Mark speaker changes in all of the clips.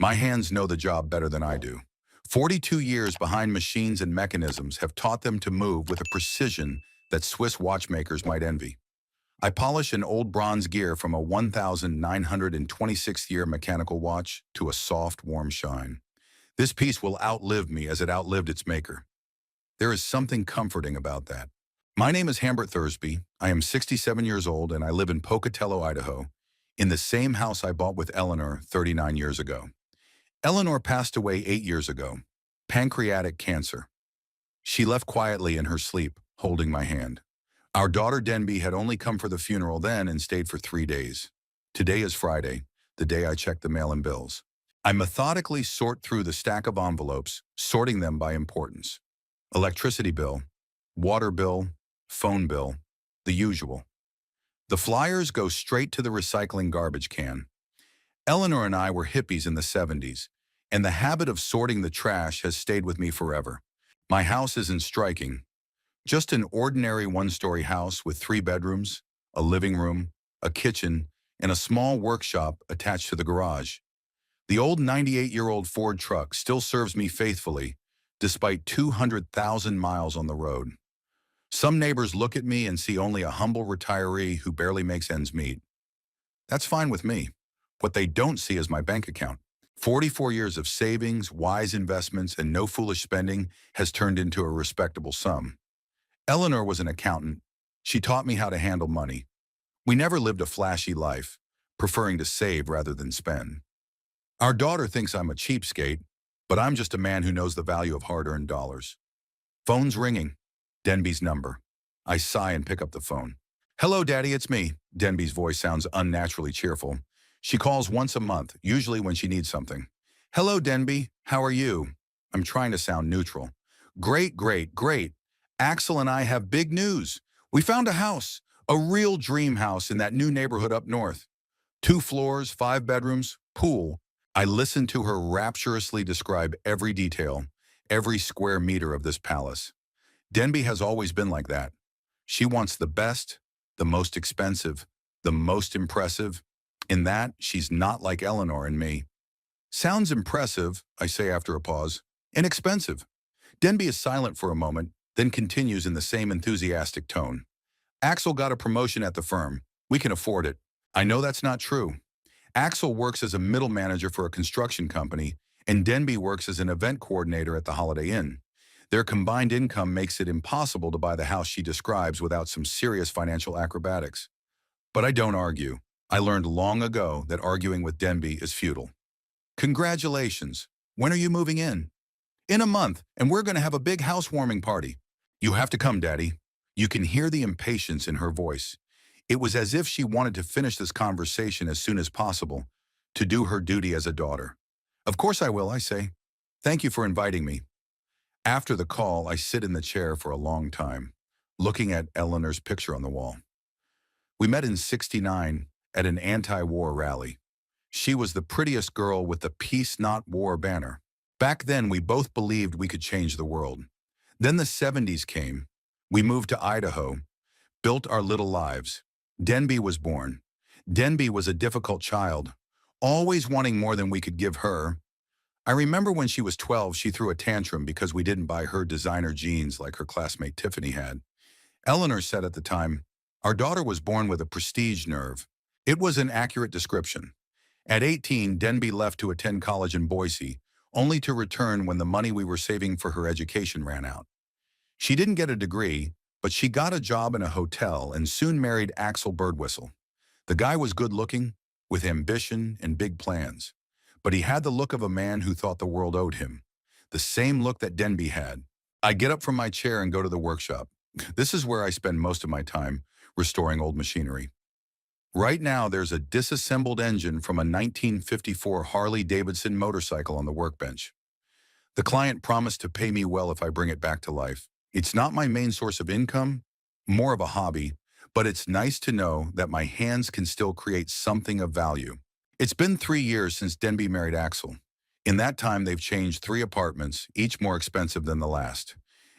Speaker 1: My hands know the job better than I do. 42 years behind machines and mechanisms have taught them to move with a precision that Swiss watchmakers might envy. I polish an old bronze gear from a 1926th year mechanical watch to a soft, warm shine. This piece will outlive me as it outlived its maker. There is something comforting about that. My name is Hambert Thursby. I am 67 years old and I live in Pocatello, Idaho, in the same house I bought with Eleanor 39 years ago. Eleanor passed away 8 years ago. Pancreatic cancer. She left quietly in her sleep, holding my hand. Our daughter Denby had only come for the funeral then and stayed for 3 days. Today is Friday, the day I check the mail and bills. I methodically sort through the stack of envelopes, sorting them by importance. Electricity bill, water bill, phone bill, the usual. The flyers go straight to the recycling garbage can. Eleanor and I were hippies in the 70s, and the habit of sorting the trash has stayed with me forever. My house isn't striking. Just an ordinary one-story house with 3 bedrooms, a living room, a kitchen, and a small workshop attached to the garage. The old 98-year-old Ford truck still serves me faithfully, despite 200,000 miles on the road. Some neighbors look at me and see only a humble retiree who barely makes ends meet. That's fine with me. What they don't see is my bank account. 44 years of savings, wise investments, and no foolish spending has turned into a respectable sum. Eleanor was an accountant. She taught me how to handle money. We never lived a flashy life, preferring to save rather than spend. Our daughter thinks I'm a cheapskate, but I'm just a man who knows the value of hard-earned dollars. Phone's ringing. Denby's number. I sigh and pick up the phone. "Hello, Daddy, it's me." Denby's voice sounds unnaturally cheerful. She calls once a month, usually when she needs something. "Hello, Denby. How are you?" I'm trying to sound neutral. "Great, great, great. Axel and I have big news. We found a house, a real dream house in that new neighborhood up north. 2 floors, 5 bedrooms, pool." I listen to her rapturously describe every detail, every square meter of this palace. Denby has always been like that. She wants the best, the most expensive, the most impressive. In that, she's not like Eleanor and me. "Sounds impressive," I say after a pause. "Inexpensive." Denby is silent for a moment, then continues in the same enthusiastic tone. "Axel got a promotion at the firm. We can afford it." I know that's not true. Axel works as a middle manager for a construction company, and Denby works as an event coordinator at the Holiday Inn. Their combined income makes it impossible to buy the house she describes without some serious financial acrobatics. But I don't argue. I learned long ago that arguing with Denby is futile. "Congratulations. When are you moving in?" "In a month, and we're going to have a big housewarming party." "You have to come, Daddy." You can hear the impatience in her voice. It was as if she wanted to finish this conversation as soon as possible, to do her duty as a daughter. "Of course I will," I say. "Thank you for inviting me." After the call, I sit in the chair for a long time, looking at Eleanor's picture on the wall. We met in '69 at an anti-war rally. She was the prettiest girl with the Peace Not War banner. Back then, we both believed we could change the world. Then the '70s came. We moved to Idaho, built our little lives. Denby was born. Denby was a difficult child, always wanting more than we could give her. I remember when she was 12, she threw a tantrum because we didn't buy her designer jeans like her classmate Tiffany had. Eleanor said at the time, "Our daughter was born with a prestige nerve." It was an accurate description. At 18, Denby left to attend college in Boise, only to return when the money we were saving for her education ran out. She didn't get a degree, but she got a job in a hotel and soon married Axel Birdwhistle. The guy was good-looking, with ambition and big plans. But he had the look of a man who thought the world owed him. The same look that Denby had. I get up from my chair and go to the workshop. This is where I spend most of my time, restoring old machinery. Right now, there's a disassembled engine from a 1954 Harley-Davidson motorcycle on the workbench. The client promised to pay me well if I bring it back to life. It's not my main source of income, more of a hobby, but it's nice to know that my hands can still create something of value. It's been 3 years since Denby married Axel. In that time, they've changed 3 apartments, each more expensive than the last.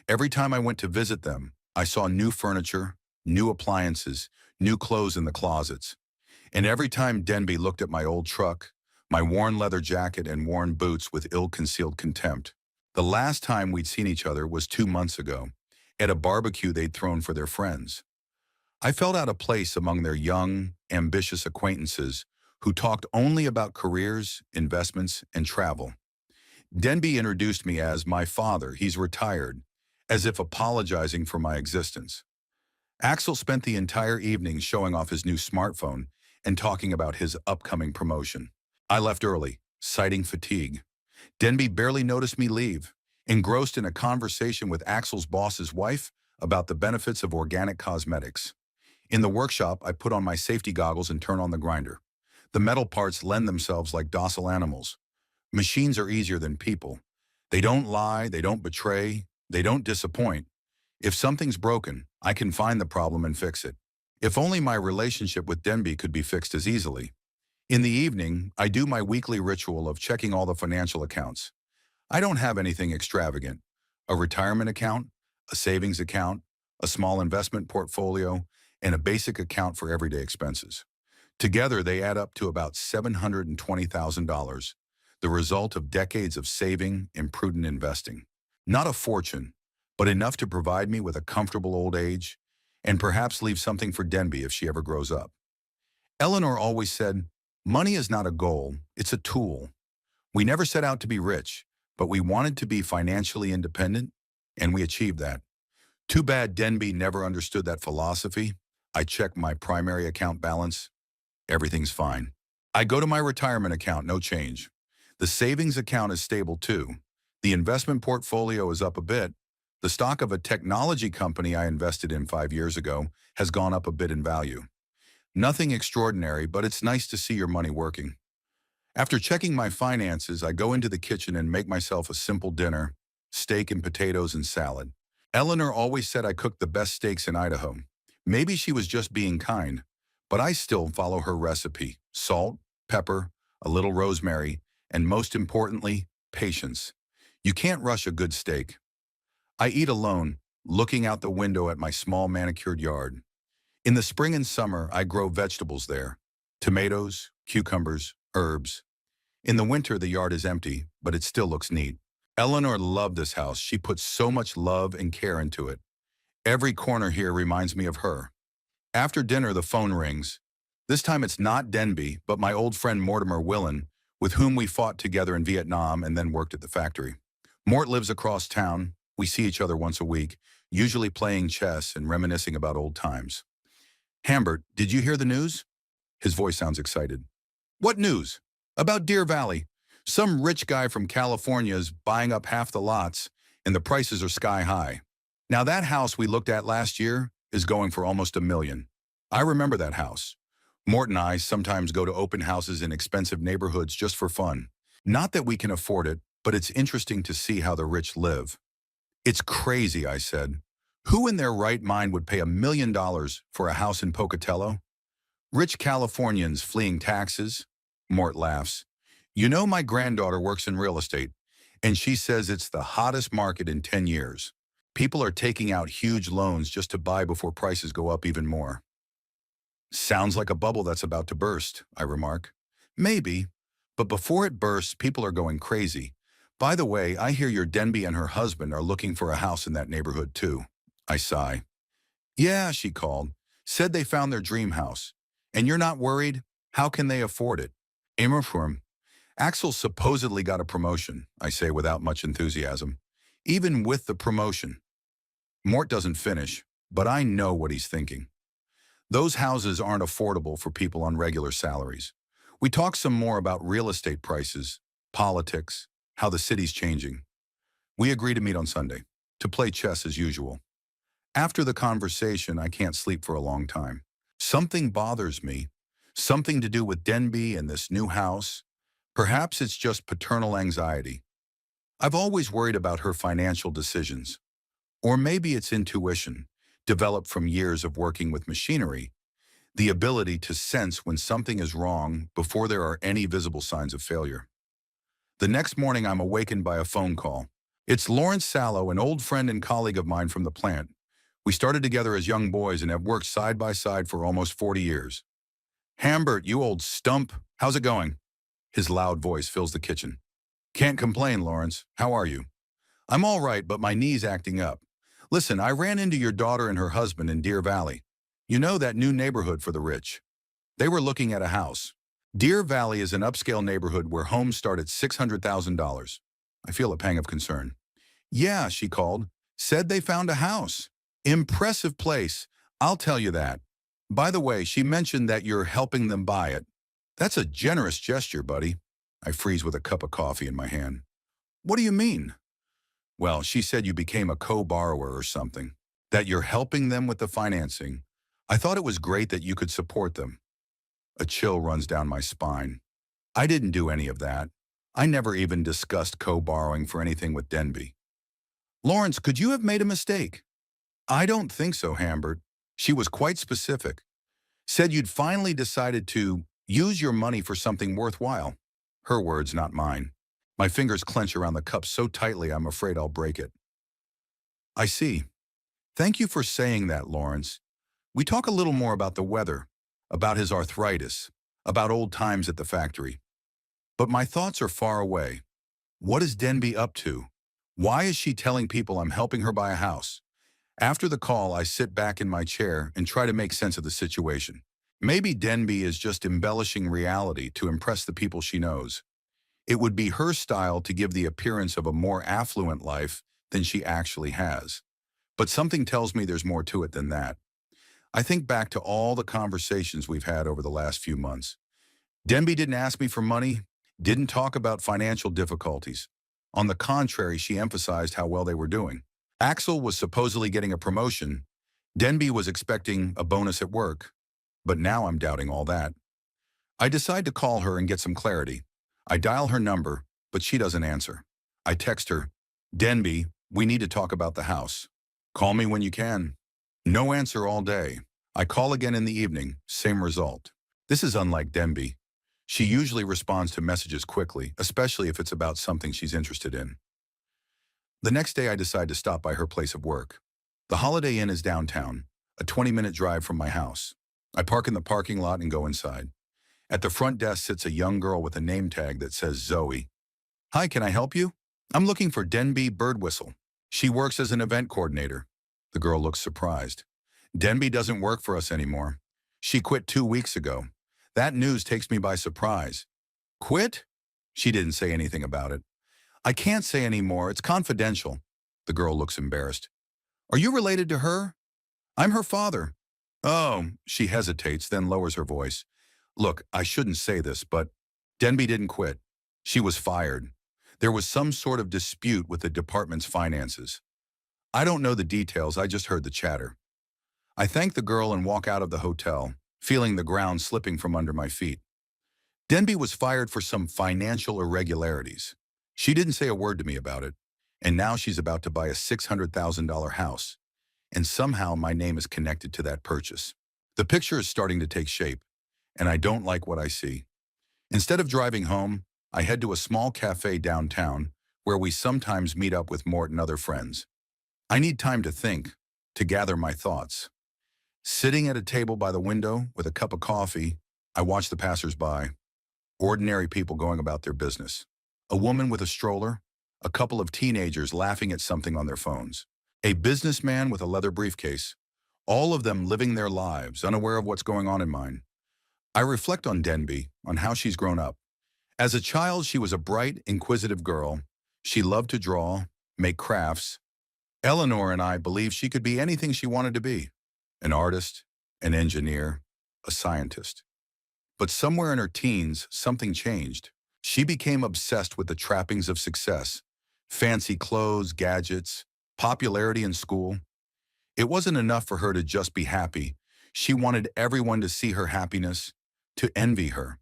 Speaker 1: Every time I went to visit them, I saw new furniture, new appliances, new clothes in the closets. And every time Denby looked at my old truck, my worn leather jacket and worn boots with ill-concealed contempt. The last time we'd seen each other was 2 months ago, at a barbecue they'd thrown for their friends. I felt out of place among their young, ambitious acquaintances who talked only about careers, investments, and travel. Denby introduced me as my father, he's retired, as if apologizing for my existence. Axel spent the entire evening showing off his new smartphone and talking about his upcoming promotion. I left early, citing fatigue. Denby barely noticed me leave, engrossed in a conversation with Axel's boss's wife about the benefits of organic cosmetics. In the workshop, I put on my safety goggles and turn on the grinder. The metal parts lend themselves like docile animals. Machines are easier than people. They don't lie, they don't betray, they don't disappoint. If something's broken, I can find the problem and fix it. If only my relationship with Denby could be fixed as easily. In the evening, I do my weekly ritual of checking all the financial accounts. I don't have anything extravagant. A retirement account, a savings account, a small investment portfolio, and a basic account for everyday expenses. Together, they add up to about $720,000, the result of decades of saving and prudent investing. Not a fortune, but enough to provide me with a comfortable old age and perhaps leave something for Denby if she ever grows up. Eleanor always said, money is not a goal, it's a tool. We never set out to be rich, but we wanted to be financially independent, and we achieved that. Too bad Denby never understood that philosophy. I check my primary account balance. Everything's fine. I go to my retirement account, no change. The savings account is stable too. The investment portfolio is up a bit. The stock of a technology company I invested in 5 years ago has gone up a bit in value. Nothing extraordinary, but it's nice to see your money working. After checking my finances, I go into the kitchen and make myself a simple dinner, steak and potatoes and salad. Eleanor always said I cooked the best steaks in Idaho. Maybe she was just being kind, but I still follow her recipe: salt, pepper, a little rosemary, and most importantly, patience. You can't rush a good steak. I eat alone, looking out the window at my small manicured yard. In the spring and summer, I grow vegetables there: tomatoes, cucumbers, herbs. In the winter, the yard is empty, but it still looks neat. Eleanor loved this house. She put so much love and care into it. Every corner here reminds me of her. After dinner, the phone rings. This time it's not Denby, but my old friend Mortimer Willen, with whom we fought together in Vietnam and then worked at the factory. Mort lives across town. We see each other once a week, usually playing chess and reminiscing about old times. Hambert, did you hear the news? His voice sounds excited. What news? About Deer Valley. Some rich guy from California is buying up half the lots, and the prices are sky high. Now that house we looked at last year is going for almost $1 million. I remember that house. Mort and I sometimes go to open houses in expensive neighborhoods just for fun. Not that we can afford it, but it's interesting to see how the rich live. It's crazy, I said. Who in their right mind would pay $1 million for a house in Pocatello? Rich Californians fleeing taxes? Mort laughs. You know, my granddaughter works in real estate, and she says it's the hottest market in 10 years. People are taking out huge loans just to buy before prices go up even more. Sounds like a bubble that's about to burst, I remark. Maybe, but before it bursts, people are going crazy. By the way, I hear your Denby and her husband are looking for a house in that neighborhood too. I sigh. Yeah, she called. Said they found their dream house. And you're not worried? How can they afford it? Immerform. Axel supposedly got a promotion, I say without much enthusiasm. Even with the promotion. Mort doesn't finish, but I know what he's thinking. Those houses aren't affordable for people on regular salaries. We talk some more about real estate prices, politics, how the city's changing. We agree to meet on Sunday, to play chess as usual. After the conversation, I can't sleep for a long time. Something bothers me, something to do with Denby and this new house. Perhaps it's just paternal anxiety. I've always worried about her financial decisions. Or maybe it's intuition, developed from years of working with machinery, the ability to sense when something is wrong before there are any visible signs of failure. The next morning, I'm awakened by a phone call. It's Lawrence Sallow, an old friend and colleague of mine from the plant. We started together as young boys and have worked side by side for almost 40 years. Hambert, you old stump, how's it going? His loud voice fills the kitchen. Can't complain, Lawrence. How are you? I'm all right, but my knee's acting up. Listen, I ran into your daughter and her husband in Deer Valley. You know, that new neighborhood for the rich. They were looking at a house. Deer Valley is an upscale neighborhood where homes start at $600,000. I feel a pang of concern. Yeah, she called. Said they found a house. Impressive place. I'll tell you that. By the way, she mentioned that you're helping them buy it. That's a generous gesture, buddy. I freeze with a cup of coffee in my hand. What do you mean? Well, she said you became a co-borrower or something. That you're helping them with the financing. I thought it was great that you could support them. A chill runs down my spine. I didn't do any of that. I never even discussed co-borrowing for anything with Denby. Lawrence, could you have made a mistake? I don't think so, Hambert. She was quite specific. Said you'd finally decided to use your money for something worthwhile. Her words, not mine. My fingers clench around the cup so tightly I'm afraid I'll break it. I see. Thank you for saying that, Lawrence. We talk a little more about the weather, about his arthritis, about old times at the factory. But my thoughts are far away. What is Denby up to? Why is she telling people I'm helping her buy a house? After the call, I sit back in my chair and try to make sense of the situation. Maybe Denby is just embellishing reality to impress the people she knows. It would be her style to give the appearance of a more affluent life than she actually has. But something tells me there's more to it than that. I think back to all the conversations we've had over the last few months. Denby didn't ask me for money, didn't talk about financial difficulties. On the contrary, she emphasized how well they were doing. Axel was supposedly getting a promotion. Denby was expecting a bonus at work. But now I'm doubting all that. I decide to call her and get some clarity. I dial her number, but she doesn't answer. I text her, Denby, we need to talk about the house. Call me when you can. No answer all day. I call again in the evening, same result. This is unlike Denby. She usually responds to messages quickly, especially if it's about something she's interested in. The next day I decide to stop by her place of work. The Holiday Inn is downtown, a 20-minute drive from my house. I park in the parking lot and go inside. At the front desk sits a young girl with a name tag that says Zoe. Hi, can I help you? I'm looking for Denby Birdwhistle. She works as an event coordinator. The girl looks surprised. Denby doesn't work for us anymore. She quit 2 weeks ago. That news takes me by surprise. Quit? She didn't say anything about it. I can't say any more. It's confidential. The girl looks embarrassed. Are you related to her? I'm her father. Oh, she hesitates, then lowers her voice. Look, I shouldn't say this, but Denby didn't quit. She was fired. There was some sort of dispute with the department's finances. I don't know the details, I just heard the chatter. I thank the girl and walk out of the hotel, feeling the ground slipping from under my feet. Denby was fired for some financial irregularities. She didn't say a word to me about it, and now she's about to buy a $600,000 house. And somehow my name is connected to that purchase. The picture is starting to take shape, and I don't like what I see. Instead of driving home, I head to a small cafe downtown where we sometimes meet up with Mort and other friends. I need time to think, to gather my thoughts. Sitting at a table by the window with a cup of coffee, I watch the passers-by. Ordinary people going about their business. A woman with a stroller, a couple of teenagers laughing at something on their phones. A businessman with a leather briefcase. All of them living their lives, unaware of what's going on in mine. I reflect on Denby, on how she's grown up. As a child, she was a bright, inquisitive girl. She loved to draw, make crafts. Eleanor and I believed she could be anything she wanted to be. An artist, an engineer, a scientist. But somewhere in her teens, something changed. She became obsessed with the trappings of success. Fancy clothes, gadgets, popularity in school. It wasn't enough for her to just be happy. She wanted everyone to see her happiness, to envy her.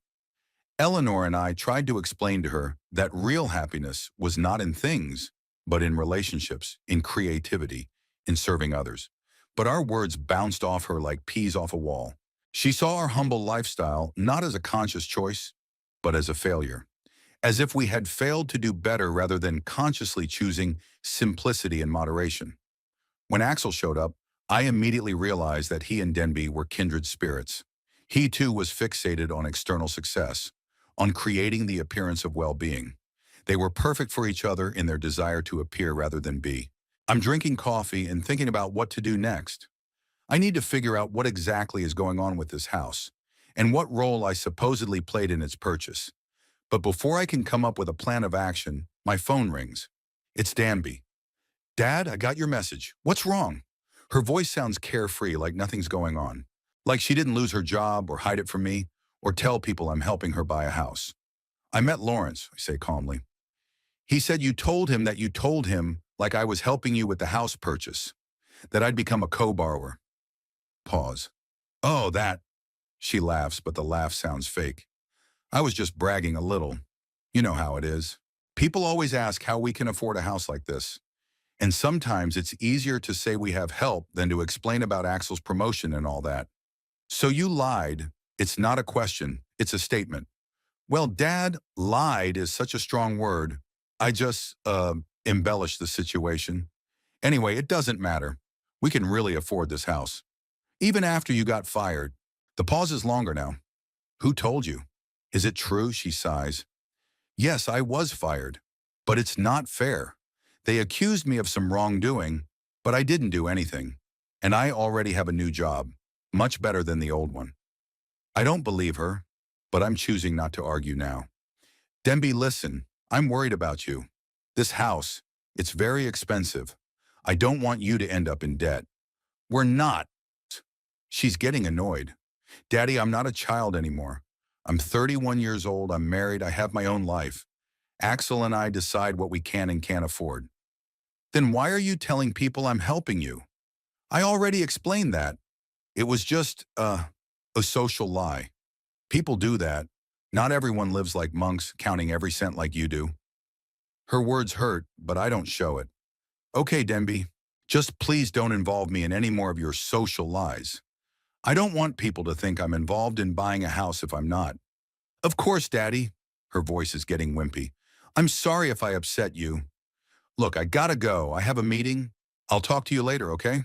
Speaker 1: Eleanor and I tried to explain to her that real happiness was not in things, but in relationships, in creativity, in serving others. But our words bounced off her like peas off a wall. She saw our humble lifestyle not as a conscious choice, but as a failure. As if we had failed to do better rather than consciously choosing simplicity and moderation. When Axel showed up, I immediately realized that he and Denby were kindred spirits. He too was fixated on external success, on creating the appearance of well-being. They were perfect for each other in their desire to appear rather than be. I'm drinking coffee and thinking about what to do next. I need to figure out what exactly is going on with this house and what role I supposedly played in its purchase. But before I can come up with a plan of action, my phone rings. It's Danby. Dad, I got your message. What's wrong? Her voice sounds carefree, like nothing's going on. Like she didn't lose her job or hide it from me or tell people I'm helping her buy a house. I met Lawrence, I say calmly. He said you told him that you told him like I was helping you with the house purchase, that I'd become a co-borrower. Pause. Oh, that. She laughs, but the laugh sounds fake. I was just bragging a little. You know how it is. People always ask how we can afford a house like this. And sometimes it's easier to say we have help than to explain about Axel's promotion and all that. So you lied. It's not a question. It's a statement. Well, Dad, lied is such a strong word. I just, embellished the situation. Anyway, it doesn't matter. We can really afford this house. Even after you got fired. The pause is longer now. Who told you? Is it true? She sighs. Yes, I was fired. But it's not fair. They accused me of some wrongdoing, but I didn't do anything. And I already have a new job, much better than the old one. I don't believe her, but I'm choosing not to argue now. Denby, listen, I'm worried about you. This house, it's very expensive. I don't want you to end up in debt. We're not. She's getting annoyed. Daddy, I'm not a child anymore. I'm 31 years old, I'm married, I have my own life. Axel and I decide what we can and can't afford. Then why are you telling people I'm helping you? I already explained that. It was just, a social lie. People do that. Not everyone lives like monks, counting every cent like you do. Her words hurt, but I don't show it. Okay, Denby, just please don't involve me in any more of your social lies. I don't want people to think I'm involved in buying a house if I'm not. Of course, Daddy. Her voice is getting wimpy. I'm sorry if I upset you. Look, I gotta go. I have a meeting. I'll talk to you later, okay?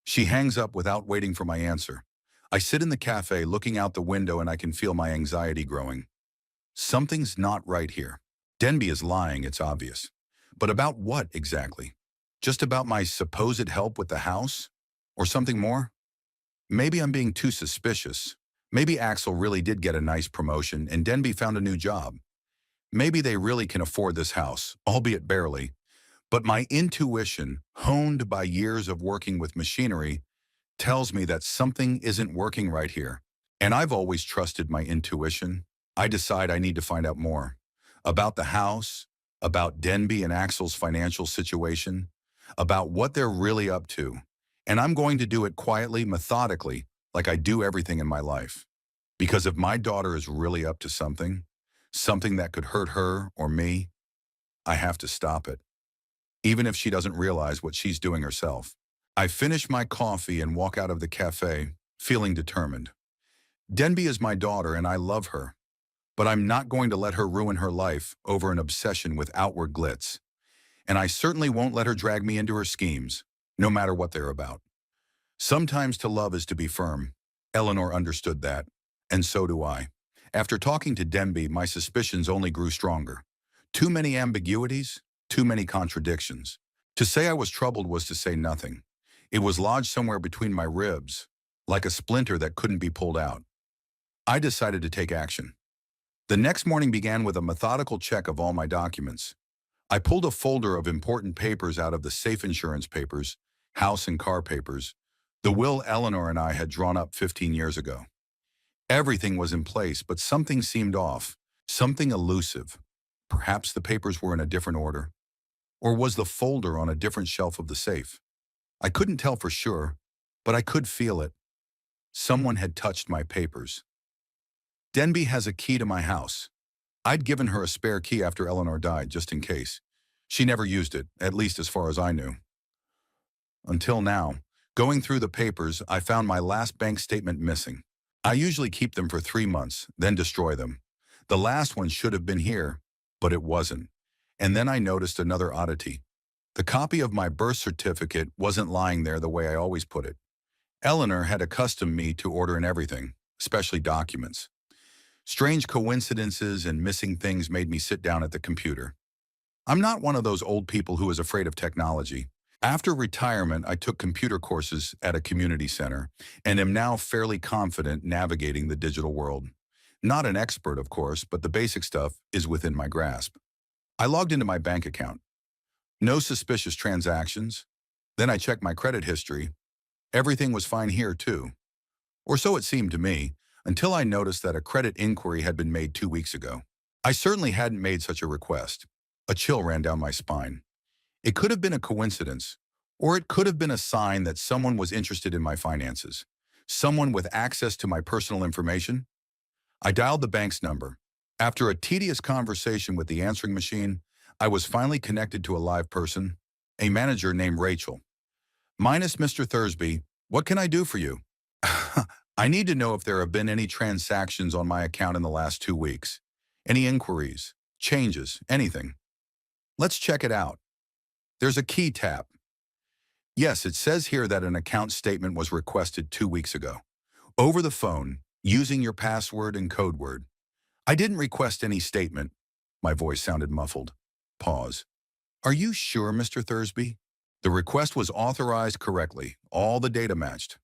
Speaker 1: She hangs up without waiting for my answer. I sit in the cafe looking out the window and I can feel my anxiety growing. Something's not right here. Denby is lying, it's obvious. But about what exactly? Just about my supposed help with the house? Or something more? Maybe I'm being too suspicious. Maybe Axel really did get a nice promotion and Denby found a new job. Maybe they really can afford this house, albeit barely. But my intuition, honed by years of working with machinery, tells me that something isn't working right here. And I've always trusted my intuition. I decide I need to find out more. About the house, about Denby and Axel's financial situation, about what they're really up to. And I'm going to do it quietly, methodically, like I do everything in my life. Because if my daughter is really up to something, something that could hurt her or me, I have to stop it. Even if she doesn't realize what she's doing herself. I finish my coffee and walk out of the cafe, feeling determined. Denby is my daughter and I love her. But I'm not going to let her ruin her life over an obsession with outward glitz. And I certainly won't let her drag me into her schemes, no matter what they're about. Sometimes to love is to be firm. Eleanor understood that, and so do I. After talking to Denby, my suspicions only grew stronger. Too many ambiguities, too many contradictions. To say I was troubled was to say nothing. It was lodged somewhere between my ribs, like a splinter that couldn't be pulled out. I decided to take action. The next morning began with a methodical check of all my documents. I pulled a folder of important papers out of the safe insurance papers, house and car papers, the will Eleanor and I had drawn up 15 years ago. Everything was in place, but something seemed off, something elusive. Perhaps the papers were in a different order. Or was the folder on a different shelf of the safe? I couldn't tell for sure, but I could feel it. Someone had touched my papers. Denby has a key to my house. I'd given her a spare key after Eleanor died, just in case. She never used it, at least as far as I knew. Until now, going through the papers, I found my last bank statement missing. I usually keep them for 3 months, then destroy them. The last one should have been here, but it wasn't. And then I noticed another oddity. The copy of my birth certificate wasn't lying there the way I always put it. Eleanor had accustomed me to ordering everything, especially documents. Strange coincidences and missing things made me sit down at the computer. I'm not one of those old people who is afraid of technology. After retirement, I took computer courses at a community center and am now fairly confident navigating the digital world. Not an expert, of course, but the basic stuff is within my grasp. I logged into my bank account. No suspicious transactions. Then I checked my credit history. Everything was fine here, too. Or so it seemed to me, until I noticed that a credit inquiry had been made 2 weeks ago. I certainly hadn't made such a request. A chill ran down my spine. It could have been a coincidence, or it could have been a sign that someone was interested in my finances. Someone with access to my personal information. I dialed the bank's number. After a tedious conversation with the answering machine, I was finally connected to a live person, a manager named Rachel. Minus Mr. Thursby, what can I do for you? I need to know if there have been any transactions on my account in the last 2 weeks. Any inquiries, changes, anything. Let's check it out. There's a key tap. Yes, it says here that an account statement was requested 2 weeks ago. Over the phone, using your password and code word. I didn't request any statement. My voice sounded muffled. Pause. Are you sure, Mr. Thursby? The request was authorized correctly. All the data matched.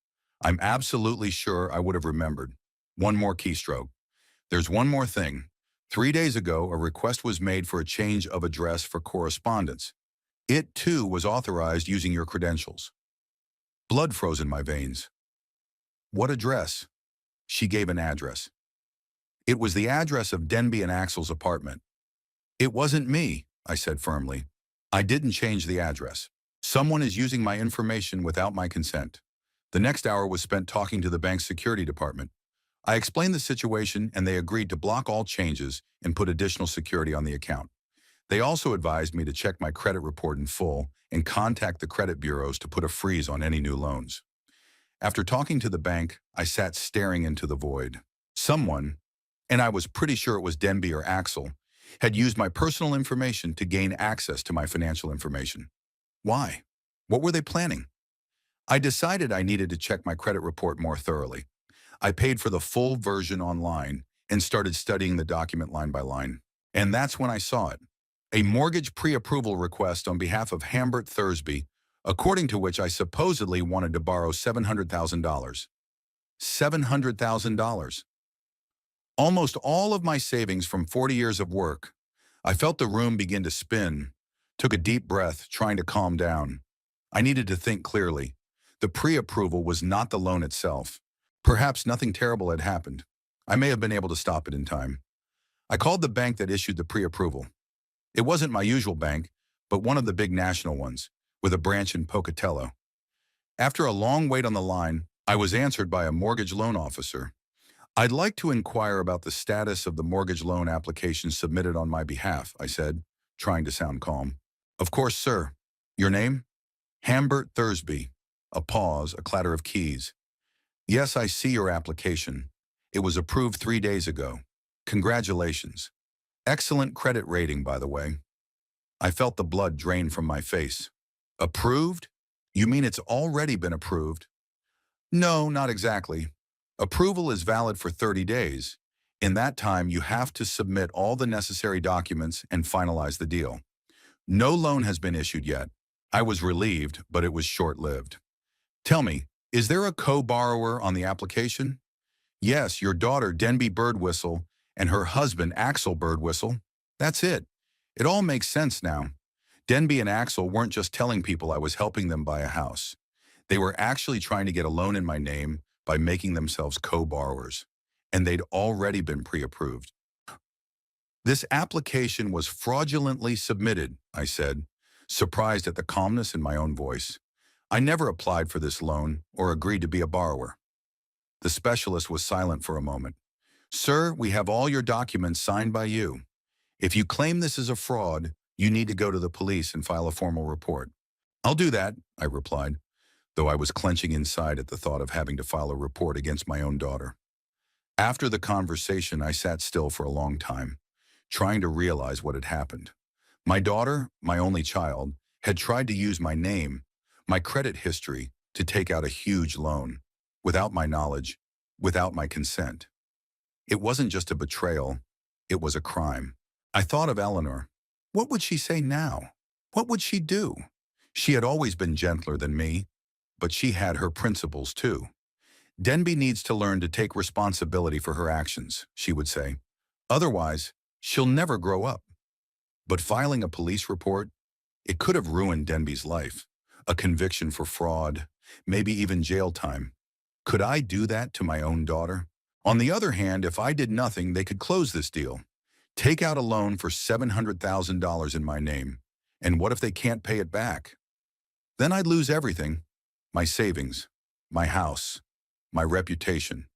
Speaker 1: I'm absolutely sure I would have remembered. One more keystroke. There's one more thing. 3 days ago, a request was made for a change of address for correspondence. It, too, was authorized using your credentials. Blood froze in my veins. What address? She gave an address. It was the address of Denby and Axel's apartment. It wasn't me, I said firmly. I didn't change the address. Someone is using my information without my consent. The next hour was spent talking to the bank's security department. I explained the situation and they agreed to block all changes and put additional security on the account. They also advised me to check my credit report in full and contact the credit bureaus to put a freeze on any new loans. After talking to the bank, I sat staring into the void. Someone, and I was pretty sure it was Denby or Axel, had used my personal information to gain access to my financial information. Why? What were they planning? I decided I needed to check my credit report more thoroughly. I paid for the full version online and started studying the document line by line. And that's when I saw it. A mortgage pre-approval request on behalf of Hambert Thursby, according to which I supposedly wanted to borrow $700,000. $700,000. Almost all of my savings from 40 years of work. I felt the room begin to spin, took a deep breath, trying to calm down. I needed to think clearly. The pre-approval was not the loan itself. Perhaps nothing terrible had happened. I may have been able to stop it in time. I called the bank that issued the pre-approval. It wasn't my usual bank, but one of the big national ones, with a branch in Pocatello. After a long wait on the line, I was answered by a mortgage loan officer. I'd like to inquire about the status of the mortgage loan application submitted on my behalf, I said, trying to sound calm. Of course, sir. Your name? Hambert Thursby. A pause, a clatter of keys. Yes, I see your application. It was approved 3 days ago. Congratulations. Excellent credit rating, by the way. I felt the blood drain from my face. Approved? You mean it's already been approved? No, not exactly. Approval is valid for 30 days. In that time, you have to submit all the necessary documents and finalize the deal. No loan has been issued yet. I was relieved, but it was short-lived. Tell me, is there a co-borrower on the application? Yes, your daughter, Denby Birdwhistle, and her husband, Axel Birdwhistle. That's it. It all makes sense now. Denby and Axel weren't just telling people I was helping them buy a house. They were actually trying to get a loan in my name by making themselves co-borrowers, and they'd already been pre-approved. This application was fraudulently submitted, I said, surprised at the calmness in my own voice. I never applied for this loan or agreed to be a borrower. The specialist was silent for a moment. Sir, we have all your documents signed by you. If you claim this is a fraud, you need to go to the police and file a formal report. I'll do that, I replied, though I was clenching inside at the thought of having to file a report against my own daughter. After the conversation, I sat still for a long time, trying to realize what had happened. My daughter, my only child, had tried to use my name, my credit history, to take out a huge loan, without my knowledge, without my consent. It wasn't just a betrayal, it was a crime. I thought of Eleanor. What would she say now? What would she do? She had always been gentler than me, but she had her principles too. Denby needs to learn to take responsibility for her actions, she would say. Otherwise, she'll never grow up. But filing a police report, it could have ruined Denby's life. A conviction for fraud, maybe even jail time. Could I do that to my own daughter? On the other hand, if I did nothing, they could close this deal. Take out a loan for $700,000 in my name. And what if they can't pay it back? Then I'd lose everything. My savings, my house, my reputation.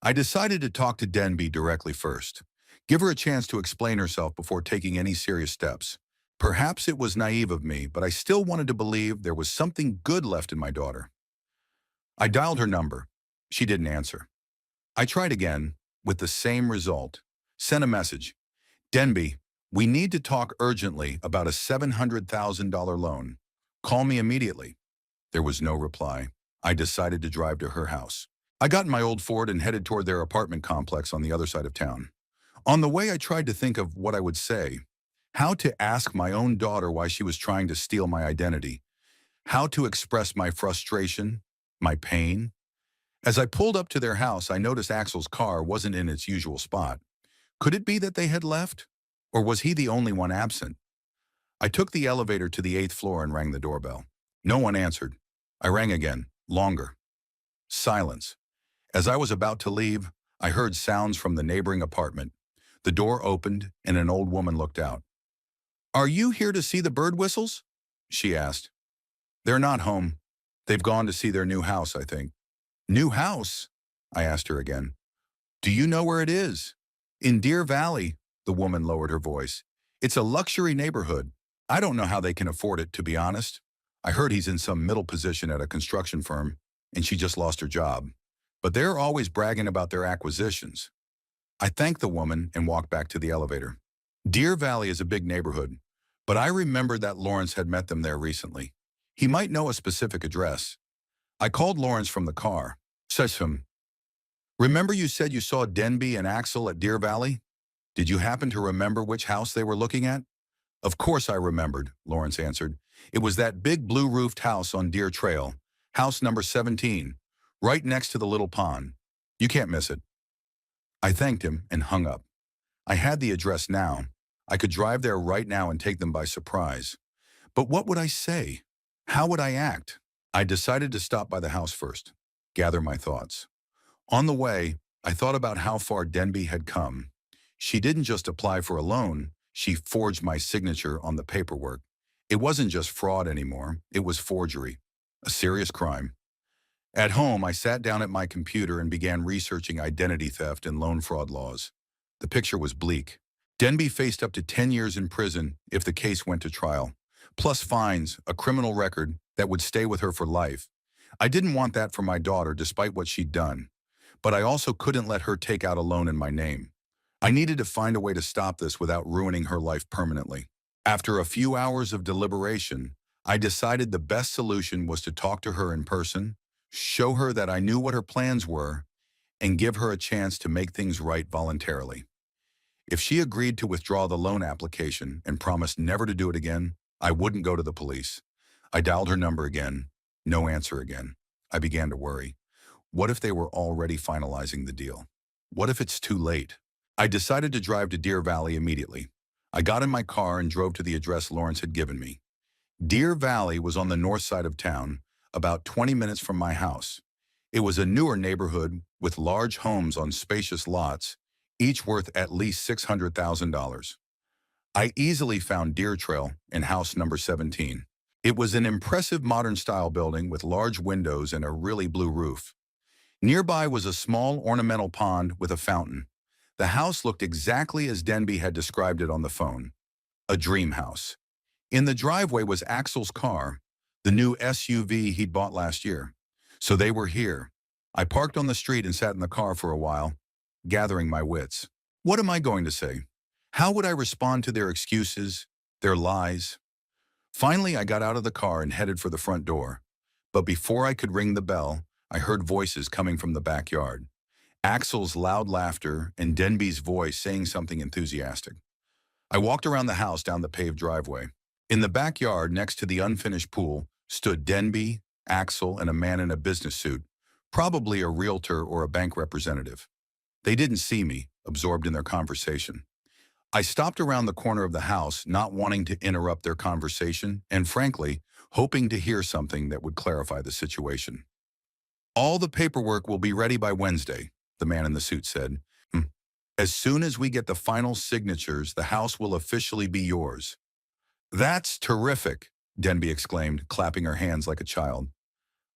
Speaker 1: I decided to talk to Denby directly first. Give her a chance to explain herself before taking any serious steps. Perhaps it was naive of me, but I still wanted to believe there was something good left in my daughter. I dialed her number. She didn't answer. I tried again, with the same result. Sent a message. Denby, we need to talk urgently about a $700,000 loan. Call me immediately. There was no reply. I decided to drive to her house. I got in my old Ford and headed toward their apartment complex on the other side of town. On the way, I tried to think of what I would say. How to ask my own daughter why she was trying to steal my identity. How to express my frustration, my pain. As I pulled up to their house, I noticed Axel's car wasn't in its usual spot. Could it be that they had left? Or was he the only one absent? I took the elevator to the 8th floor and rang the doorbell. No one answered. I rang again, longer. Silence. As I was about to leave, I heard sounds from the neighboring apartment. The door opened and an old woman looked out. "Are you here to see the bird whistles?" she asked. "They're not home. They've gone to see their new house, I think." "New house?" I asked her again. "Do you know where it is?" "In Deer Valley," the woman lowered her voice. "It's a luxury neighborhood. I don't know how they can afford it, to be honest. I heard he's in some middle position at a construction firm, and she just lost her job. But they're always bragging about their acquisitions." I thanked the woman and walked back to the elevator. Deer Valley is a big neighborhood, but I remembered that Lawrence had met them there recently. He might know a specific address. I called Lawrence from the car. Says him, "Remember you said you saw Denby and Axel at Deer Valley? Did you happen to remember which house they were looking at?" "Of course I remembered," Lawrence answered. "It was that big blue-roofed house on Deer Trail, house number 17, right next to the little pond. You can't miss it." I thanked him and hung up. I had the address now. I could drive there right now and take them by surprise. But what would I say? How would I act? I decided to stop by the house first, gather my thoughts. On the way, I thought about how far Denby had come. She didn't just apply for a loan, she forged my signature on the paperwork. It wasn't just fraud anymore, it was forgery, a serious crime. At home, I sat down at my computer and began researching identity theft and loan fraud laws. The picture was bleak. Denby faced up to 10 years in prison if the case went to trial, plus fines, a criminal record that would stay with her for life. I didn't want that for my daughter despite what she'd done, but I also couldn't let her take out a loan in my name. I needed to find a way to stop this without ruining her life permanently. After a few hours of deliberation, I decided the best solution was to talk to her in person, show her that I knew what her plans were, and give her a chance to make things right voluntarily. If she agreed to withdraw the loan application and promised never to do it again, I wouldn't go to the police. I dialed her number again. No answer again. I began to worry. What if they were already finalizing the deal? What if it's too late? I decided to drive to Deer Valley immediately. I got in my car and drove to the address Lawrence had given me. Deer Valley was on the north side of town, about 20 minutes from my house. It was a newer neighborhood with large homes on spacious lots, each worth at least $600,000. I easily found Deer Trail in house number 17. It was an impressive modern-style building with large windows and a really blue roof. Nearby was a small ornamental pond with a fountain. The house looked exactly as Denby had described it on the phone. A dream house. In the driveway was Axel's car, the new SUV he'd bought last year. So they were here. I parked on the street and sat in the car for a while, gathering my wits. What am I going to say? How would I respond to their excuses, their lies? Finally, I got out of the car and headed for the front door. But before I could ring the bell, I heard voices coming from the backyard. Axel's loud laughter, and Denby's voice saying something enthusiastic. I walked around the house down the paved driveway. In the backyard, next to the unfinished pool, stood Denby, Axel, and a man in a business suit, probably a realtor or a bank representative. They didn't see me, absorbed in their conversation. I stopped around the corner of the house, not wanting to interrupt their conversation, and frankly, hoping to hear something that would clarify the situation. All the paperwork will be ready by Wednesday, the man in the suit said. "Hmm. As soon as we get the final signatures, the house will officially be yours." "That's terrific," Denby exclaimed, clapping her hands like a child.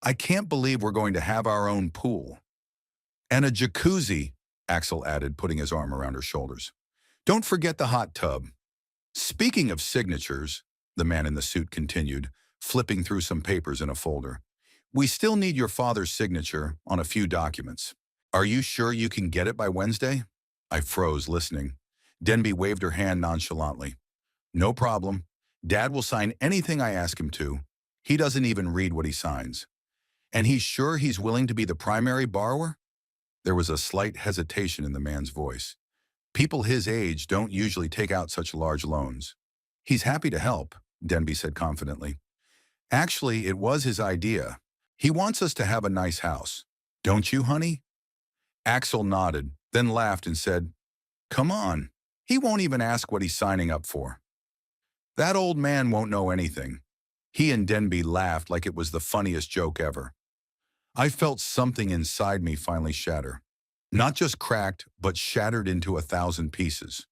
Speaker 1: "I can't believe we're going to have our own pool." "And a jacuzzi," Axel added, putting his arm around her shoulders. "Don't forget the hot tub." "Speaking of signatures," the man in the suit continued, flipping through some papers in a folder, "we still need your father's signature on a few documents. Are you sure you can get it by Wednesday?" I froze, listening. Denby waved her hand nonchalantly. "No problem. Dad will sign anything I ask him to. He doesn't even read what he signs." "And he's sure he's willing to be the primary borrower?" There was a slight hesitation in the man's voice. "People his age don't usually take out such large loans." "He's happy to help," Denby said confidently. "Actually, it was his idea. He wants us to have a nice house. Don't you, honey?" Axel nodded, then laughed and said, "Come on. He won't even ask what he's signing up for." "That old man won't know anything." He and Denby laughed like it was the funniest joke ever. I felt something inside me finally shatter. Not just cracked, but shattered into 1,000 pieces.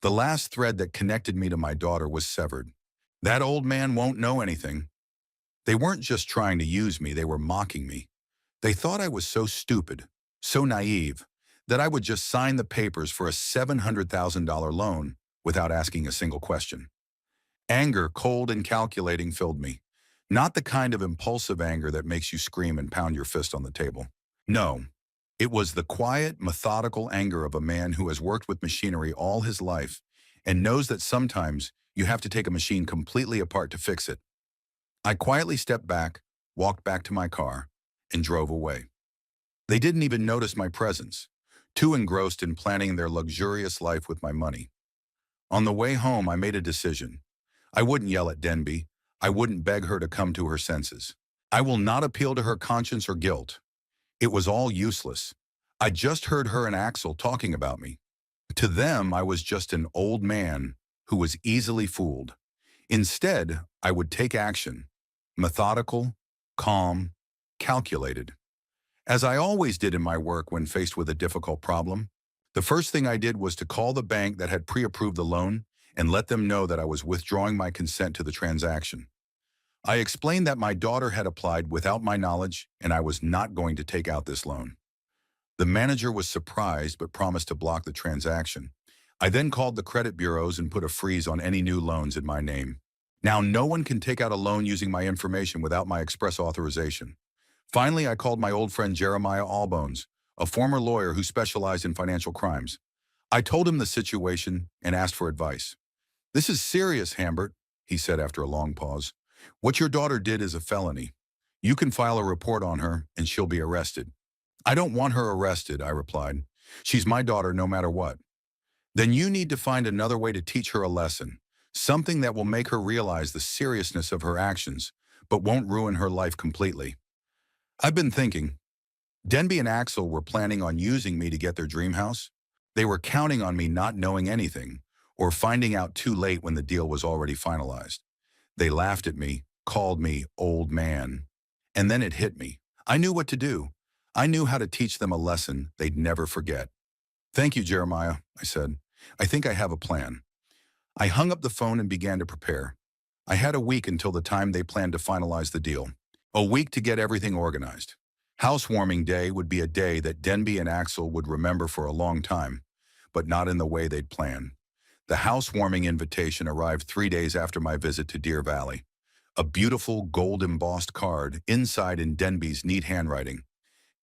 Speaker 1: The last thread that connected me to my daughter was severed. That old man won't know anything. They weren't just trying to use me, they were mocking me. They thought I was so stupid, so naive, that I would just sign the papers for a $700,000 loan without asking a single question. Anger, cold and calculating, filled me. Not the kind of impulsive anger that makes you scream and pound your fist on the table. No, it was the quiet, methodical anger of a man who has worked with machinery all his life and knows that sometimes you have to take a machine completely apart to fix it. I quietly stepped back, walked back to my car, and drove away. They didn't even notice my presence, too engrossed in planning their luxurious life with my money. On the way home, I made a decision. I wouldn't yell at Denby. I wouldn't beg her to come to her senses. I will not appeal to her conscience or guilt. It was all useless. I just heard her and Axel talking about me. To them, I was just an old man who was easily fooled. Instead, I would take action. Methodical, calm, calculated. As I always did in my work when faced with a difficult problem, the first thing I did was to call the bank that had pre-approved the loan and let them know that I was withdrawing my consent to the transaction. I explained that my daughter had applied without my knowledge and I was not going to take out this loan. The manager was surprised but promised to block the transaction. I then called the credit bureaus and put a freeze on any new loans in my name. Now no one can take out a loan using my information without my express authorization. Finally, I called my old friend Jeremiah Allbones, a former lawyer who specialized in financial crimes. I told him the situation and asked for advice. "This is serious, Hambert," he said after a long pause. "What your daughter did is a felony. You can file a report on her and she'll be arrested." "I don't want her arrested," I replied. "She's my daughter no matter what." "Then you need to find another way to teach her a lesson, something that will make her realize the seriousness of her actions, but won't ruin her life completely." I've been thinking. Denby and Axel were planning on using me to get their dream house. They were counting on me not knowing anything, or finding out too late when the deal was already finalized. They laughed at me, called me old man. And then it hit me. I knew what to do. I knew how to teach them a lesson they'd never forget. "Thank you, Jeremiah," I said. "I think I have a plan." I hung up the phone and began to prepare. I had a week until the time they planned to finalize the deal. A week to get everything organized. Housewarming day would be a day that Denby and Axel would remember for a long time, but not in the way they'd planned. The housewarming invitation arrived 3 days after my visit to Deer Valley. A beautiful gold-embossed card, inside in Denby's neat handwriting.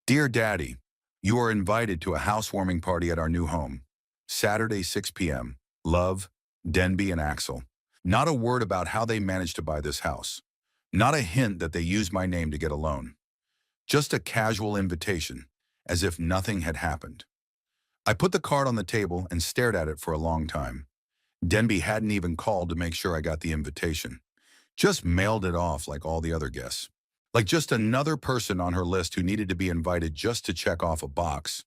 Speaker 1: "Dear Daddy, you are invited to a housewarming party at our new home. Saturday, 6 p.m. Love, Denby and Axel." Not a word about how they managed to buy this house. Not a hint that they used my name to get a loan. Just a casual invitation. as if nothing had happened. I put the card on the table and stared at it for a long time. Denby hadn't even called to make sure I got the invitation. Just mailed it off like all the other guests. Like just another person on her list who needed to be invited just to check off a box.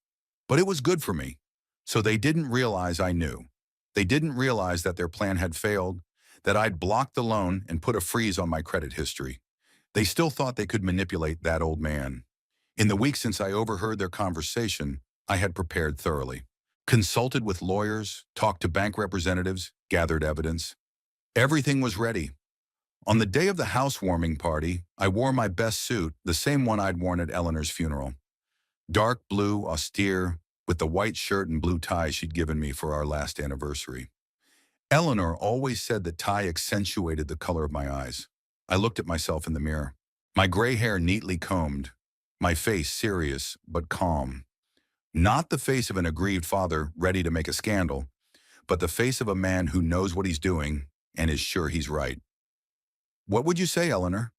Speaker 1: But it was good for me. So they didn't realize I knew. They didn't realize that their plan had failed, that I'd blocked the loan and put a freeze on my credit history. They still thought they could manipulate that old man. In the week since I overheard their conversation, I had prepared thoroughly. Consulted with lawyers, talked to bank representatives, gathered evidence. Everything was ready. On the day of the housewarming party, I wore my best suit, the same one I'd worn at Eleanor's funeral. Dark blue, austere, with the white shirt and blue tie she'd given me for our last anniversary. Eleanor always said that tie accentuated the color of my eyes. I looked at myself in the mirror. My gray hair neatly combed, my face serious but calm. Not the face of an aggrieved father ready to make a scandal, but the face of a man who knows what he's doing and is sure he's right. "What would you say, Eleanor?"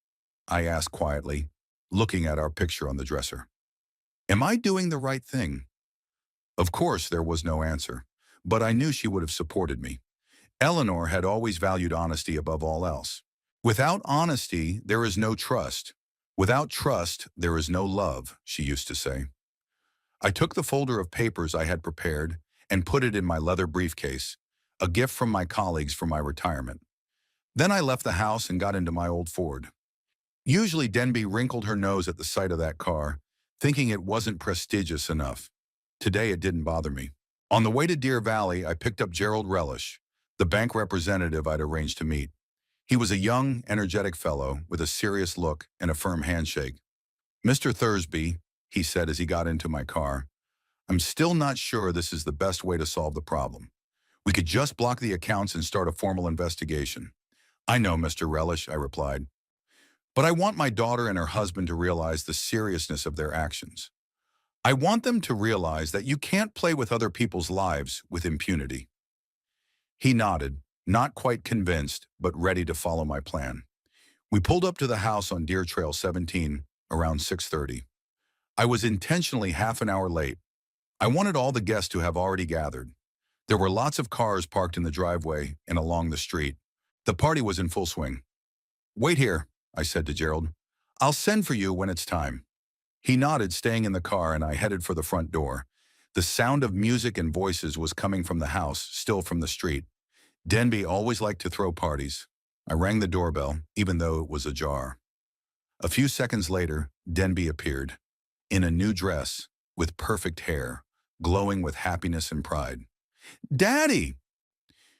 Speaker 1: I asked quietly, looking at our picture on the dresser. "Am I doing the right thing?" Of course, there was no answer, but I knew she would have supported me. Eleanor had always valued honesty above all else. Without honesty, there is no trust. Without trust, there is no love, she used to say. I took the folder of papers I had prepared and put it in my leather briefcase, a gift from my colleagues for my retirement. Then I left the house and got into my old Ford. Usually Denby wrinkled her nose at the sight of that car, thinking it wasn't prestigious enough. Today it didn't bother me. On the way to Deer Valley, I picked up Gerald Relish, the bank representative I'd arranged to meet. He was a young, energetic fellow with a serious look and a firm handshake. "Mr. Thursby," he said as he got into my car, "I'm still not sure this is the best way to solve the problem. We could just block the accounts and start a formal investigation." "I know, Mr. Relish," I replied. "But I want my daughter and her husband to realize the seriousness of their actions. I want them to realize that you can't play with other people's lives with impunity." He nodded, not quite convinced, but ready to follow my plan. We pulled up to the house on Deer Trail 17 around 6:30. I was intentionally half an hour late. I wanted all the guests to have already gathered. There were lots of cars parked in the driveway and along the street. The party was in full swing. "Wait here," I said to Gerald. "I'll send for you when it's time." He nodded, staying in the car, and I headed for the front door. The sound of music and voices was coming from the house, still from the street. Denby always liked to throw parties. I rang the doorbell, even though it was ajar. A few seconds later, Denby appeared, in a new dress, with perfect hair, glowing with happiness and pride. "Daddy!"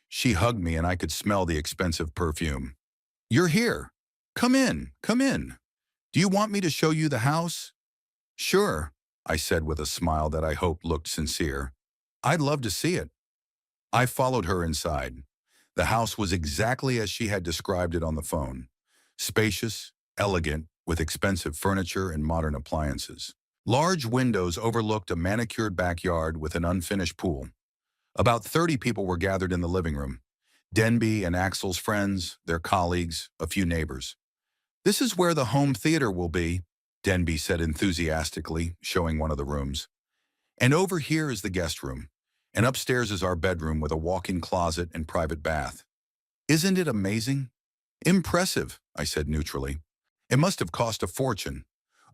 Speaker 1: She hugged me and I could smell the expensive perfume. "You're here. Come in, come in. Do you want me to show you the house?" "Sure," I said with a smile that I hoped looked sincere. "I'd love to see it." I followed her inside. The house was exactly as she had described it on the phone. Spacious, elegant, with expensive furniture and modern appliances. Large windows overlooked a manicured backyard with an unfinished pool. About 30 people were gathered in the living room. Denby and Axel's friends, their colleagues, a few neighbors. "This is where the home theater will be," Denby said enthusiastically, showing one of the rooms. "And over here is the guest room. And upstairs is our bedroom with a walk-in closet and private bath." "Isn't it amazing?" "Impressive," I said neutrally. "It must have cost a fortune."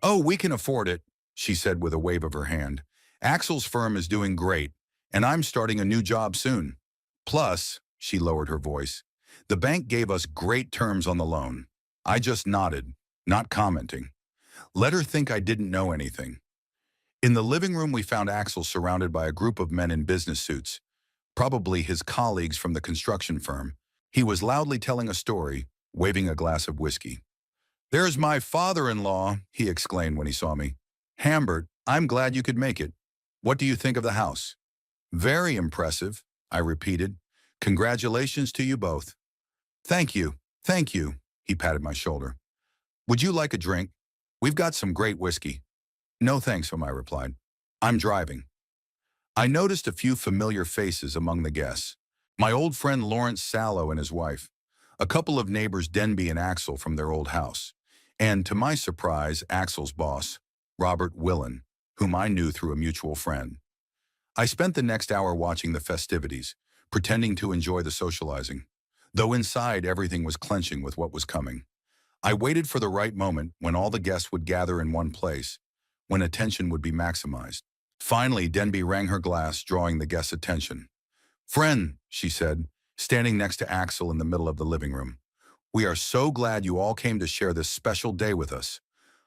Speaker 1: "Oh, we can afford it," she said with a wave of her hand. "Axel's firm is doing great, and I'm starting a new job soon. Plus," she lowered her voice, "the bank gave us great terms on the loan." I just nodded, not commenting. Let her think I didn't know anything. In the living room, we found Axel surrounded by a group of men in business suits, probably his colleagues from the construction firm. He was loudly telling a story, waving a glass of whiskey. "There's my father-in-law," he exclaimed when he saw me. "Hambert, I'm glad you could make it. What do you think of the house?" "Very impressive," I repeated. "Congratulations to you both." "Thank you, thank you," he patted my shoulder. "Would you like a drink? We've got some great whiskey." "No thanks," I replied. "I'm driving." I noticed a few familiar faces among the guests. My old friend Lawrence Sallow and his wife, a couple of neighbors Denby and Axel from their old house, and to my surprise, Axel's boss, Robert Willen, whom I knew through a mutual friend. I spent the next hour watching the festivities, pretending to enjoy the socializing, though inside everything was clenching with what was coming. I waited for the right moment when all the guests would gather in one place, when attention would be maximized. Finally, Denby rang her glass, drawing the guests' attention. "Friend," she said, standing next to Axel in the middle of the living room, "we are so glad you all came to share this special day with us.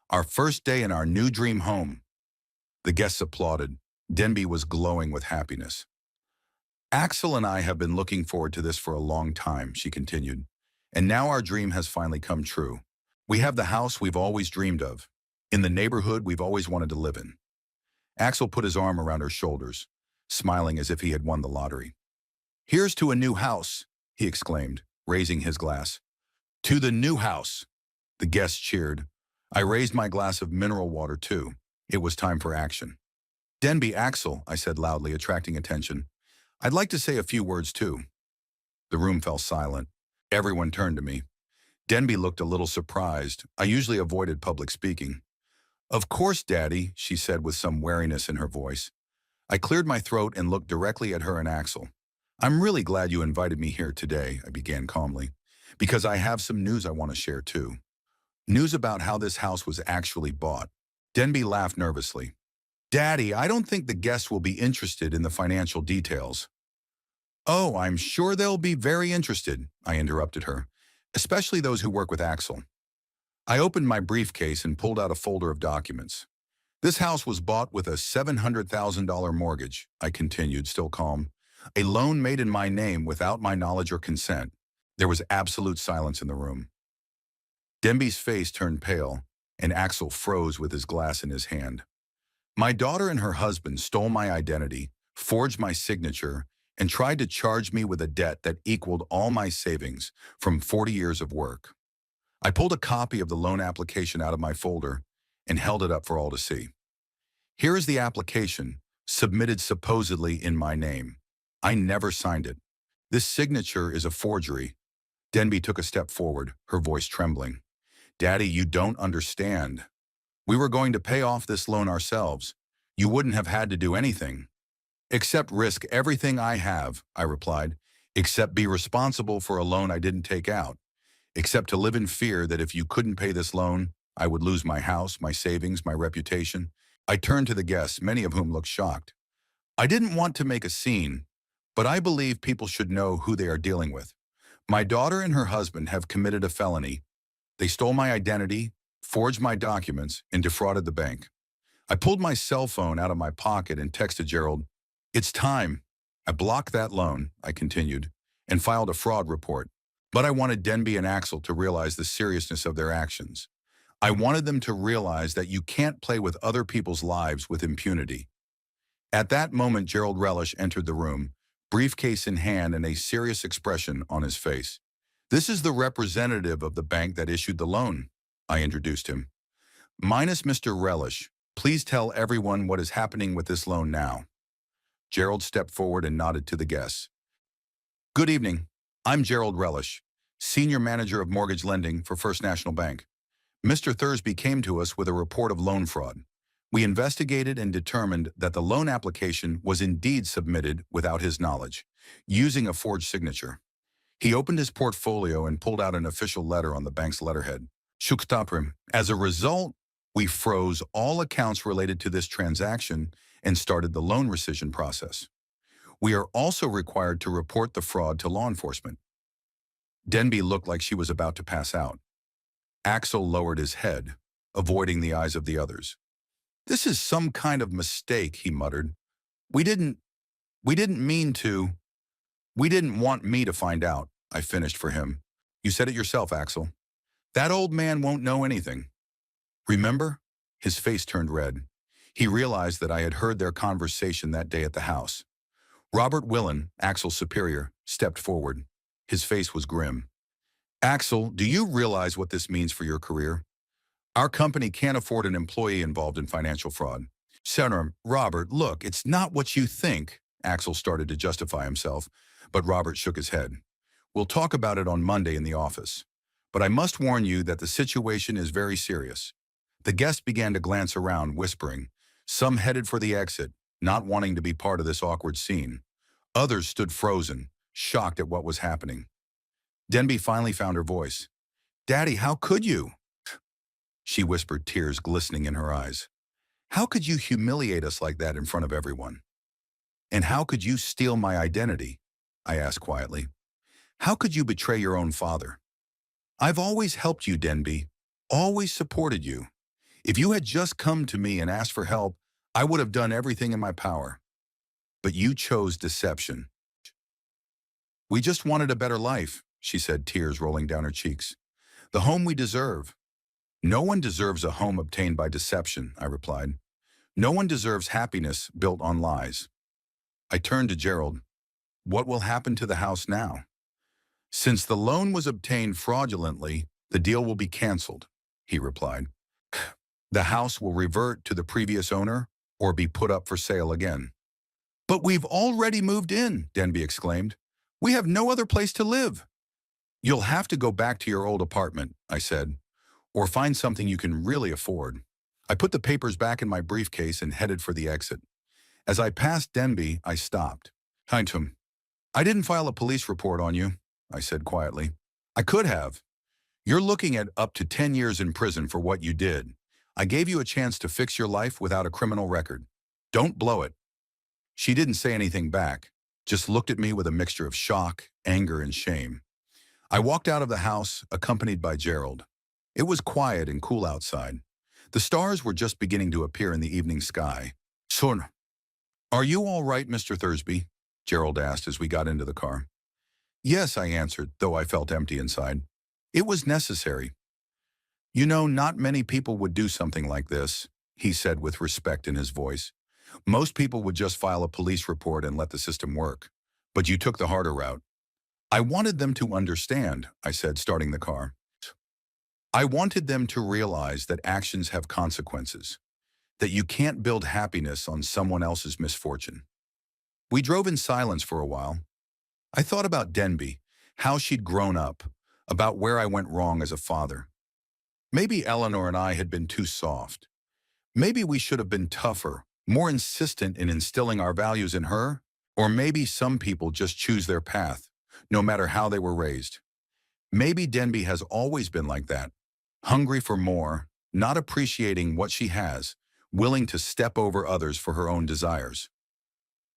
Speaker 1: Our first day in our new dream home." The guests applauded. Denby was glowing with happiness. "Axel and I have been looking forward to this for a long time," she continued. "And now our dream has finally come true. We have the house we've always dreamed of, in the neighborhood we've always wanted to live in." Axel put his arm around her shoulders, smiling as if he had won the lottery. "Here's to a new house," he exclaimed, raising his glass. "To the new house." The guests cheered. I raised my glass of mineral water too. It was time for action. "Denby, Axel," I said loudly, attracting attention. "I'd like to say a few words too." The room fell silent. Everyone turned to me. Denby looked a little surprised. I usually avoided public speaking. "Of course, Daddy," she said with some wariness in her voice. I cleared my throat and looked directly at her and Axel. "I'm really glad you invited me here today," I began calmly, "because I have some news I want to share too. News about how this house was actually bought." Denby laughed nervously. "Daddy, I don't think the guests will be interested in the financial details." "Oh, I'm sure they'll be very interested," I interrupted her, "especially those who work with Axel." I opened my briefcase and pulled out a folder of documents. "This house was bought with a $700,000 mortgage," I continued, still calm. "A loan made in my name without my knowledge or consent." There was absolute silence in the room. Denby's face turned pale, and Axel froze with his glass in his hand. "My daughter and her husband stole my identity, forged my signature, and tried to charge me with a debt that equaled all my savings from 40 years of work." I pulled a copy of the loan application out of my folder and held it up for all to see. "Here is the application, submitted supposedly in my name. I never signed it. This signature is a forgery." Denby took a step forward, her voice trembling. "Daddy, you don't understand. We were going to pay off this loan ourselves. You wouldn't have had to do anything." "Except risk everything I have," I replied. "Except be responsible for a loan I didn't take out. Except to live in fear that if you couldn't pay this loan, I would lose my house, my savings, my reputation." I turned to the guests, many of whom looked shocked. "I didn't want to make a scene, but I believe people should know who they are dealing with. My daughter and her husband have committed a felony. They stole my identity, forged my documents, and defrauded the bank." I pulled my cell phone out of my pocket and texted Gerald, "It's time." I blocked that loan, I continued, and filed a fraud report. But I wanted Denby and Axel to realize the seriousness of their actions. I wanted them to realize that you can't play with other people's lives with impunity. At that moment, Gerald Relish entered the room, briefcase in hand and a serious expression on his face. "This is the representative of the bank that issued the loan," I introduced him. "Minus Mr. Relish, please tell everyone what is happening with this loan now." Gerald stepped forward and nodded to the guests. "Good evening. I'm Gerald Relish, Senior Manager of Mortgage Lending for First National Bank. Mr. Thursby came to us with a report of loan fraud. We investigated and determined that the loan application was indeed submitted without his knowledge, using a forged signature." He opened his portfolio and pulled out an official letter on the bank's letterhead. "Shuktaprim. As a result, we froze all accounts related to this transaction and started the loan rescission process. We are also required to report the fraud to law enforcement." Denby looked like she was about to pass out. Axel lowered his head, avoiding the eyes of the others. "This is some kind of mistake," he muttered. We didn't mean to. We didn't want me to find out," I finished for him. "You said it yourself, Axel. That old man won't know anything. Remember?" His face turned red. He realized that I had heard their conversation that day at the house. Robert Willen, Axel's superior, stepped forward. His face was grim. "Axel, do you realize what this means for your career? Our company can't afford an employee involved in financial fraud." "Senator, Robert, look, it's not what you think." Axel started to justify himself, but Robert shook his head. "We'll talk about it on Monday in the office. But I must warn you that the situation is very serious." The guests began to glance around, whispering, Some headed for the exit, not wanting to be part of this awkward scene. Others stood frozen, shocked at what was happening. Denby finally found her voice. "Daddy, how could you?" she whispered, tears glistening in her eyes. "How could you humiliate us like that in front of everyone? And how could you steal my identity?" I asked quietly. "How could you betray your own father? I've always helped you, Denby, always supported you. If you had just come to me and asked for help, I would have done everything in my power. But you chose deception." "We just wanted a better life," she said, tears rolling down her cheeks. "The home we deserve." "No one deserves a home obtained by deception," I replied. "No one deserves happiness built on lies." I turned to Gerald. "What will happen to the house now?" "Since the loan was obtained fraudulently, the deal will be canceled," he replied. "The house will revert to the previous owner or be put up for sale again." "But we've already moved in," Denby exclaimed. "We have no other place to live." "You'll have to go back to your old apartment," I said, "or find something you can really afford." I put the papers back in my briefcase and headed for the exit. As I passed Denby, I stopped. "Hi, Tom. I didn't file a police report on you," I said quietly. "I could have. You're looking at up to 10 years in prison for what you did. I gave you a chance to fix your life without a criminal record. Don't blow it." She didn't say anything back, just looked at me with a mixture of shock, anger, and shame. I walked out of the house, accompanied by Gerald. It was quiet and cool outside. The stars were just beginning to appear in the evening sky. "Son, are you all right, Mr. Thursby?" Gerald asked as we got into the car. "Yes," I answered, though I felt empty inside. "It was necessary." "You know, not many people would do something like this," he said with respect in his voice. "Most people would just file a police report and let the system work. But you took the harder route." "I wanted them to understand," I said, starting the car. "I wanted them to realize that actions have consequences, that you can't build happiness on someone else's misfortune." We drove in silence for a while. I thought about Denby, how she'd grown up, about where I went wrong as a father. Maybe Eleanor and I had been too soft. Maybe we should have been tougher, more insistent in instilling our values in her. Or maybe some people just choose their path, no matter how they were raised. Maybe Denby has always been like that, hungry for more, not appreciating what she has, willing to step over others for her own desires.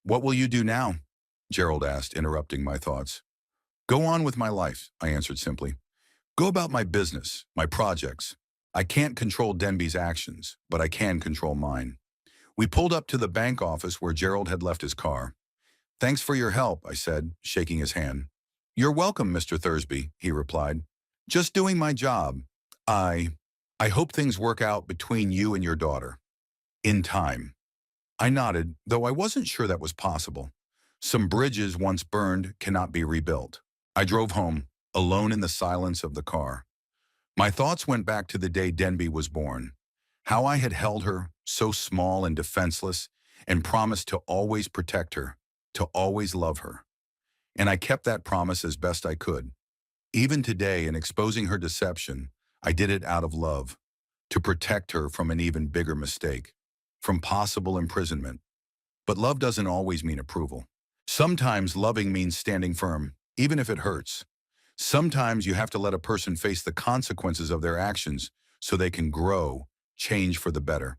Speaker 1: "What will you do now?" Gerald asked, interrupting my thoughts. "Go on with my life," I answered simply. "Go about my business, my projects. I can't control Denby's actions, but I can control mine." We pulled up to the bank office where Gerald had left his car. "Thanks for your help," I said, shaking his hand. "You're welcome, Mr. Thursby," he replied. "Just doing my job. I hope things work out between you and your daughter. In time." I nodded, though I wasn't sure that was possible. Some bridges once burned cannot be rebuilt. I drove home, alone in the silence of the car. My thoughts went back to the day Denby was born. How I had held her, so small and defenseless, and promised to always protect her, to always love her. And I kept that promise as best I could. Even today, in exposing her deception, I did it out of love, to protect her from an even bigger mistake, from possible imprisonment. But love doesn't always mean approval. Sometimes loving means standing firm, even if it hurts. Sometimes you have to let a person face the consequences of their actions so they can grow, change for the better.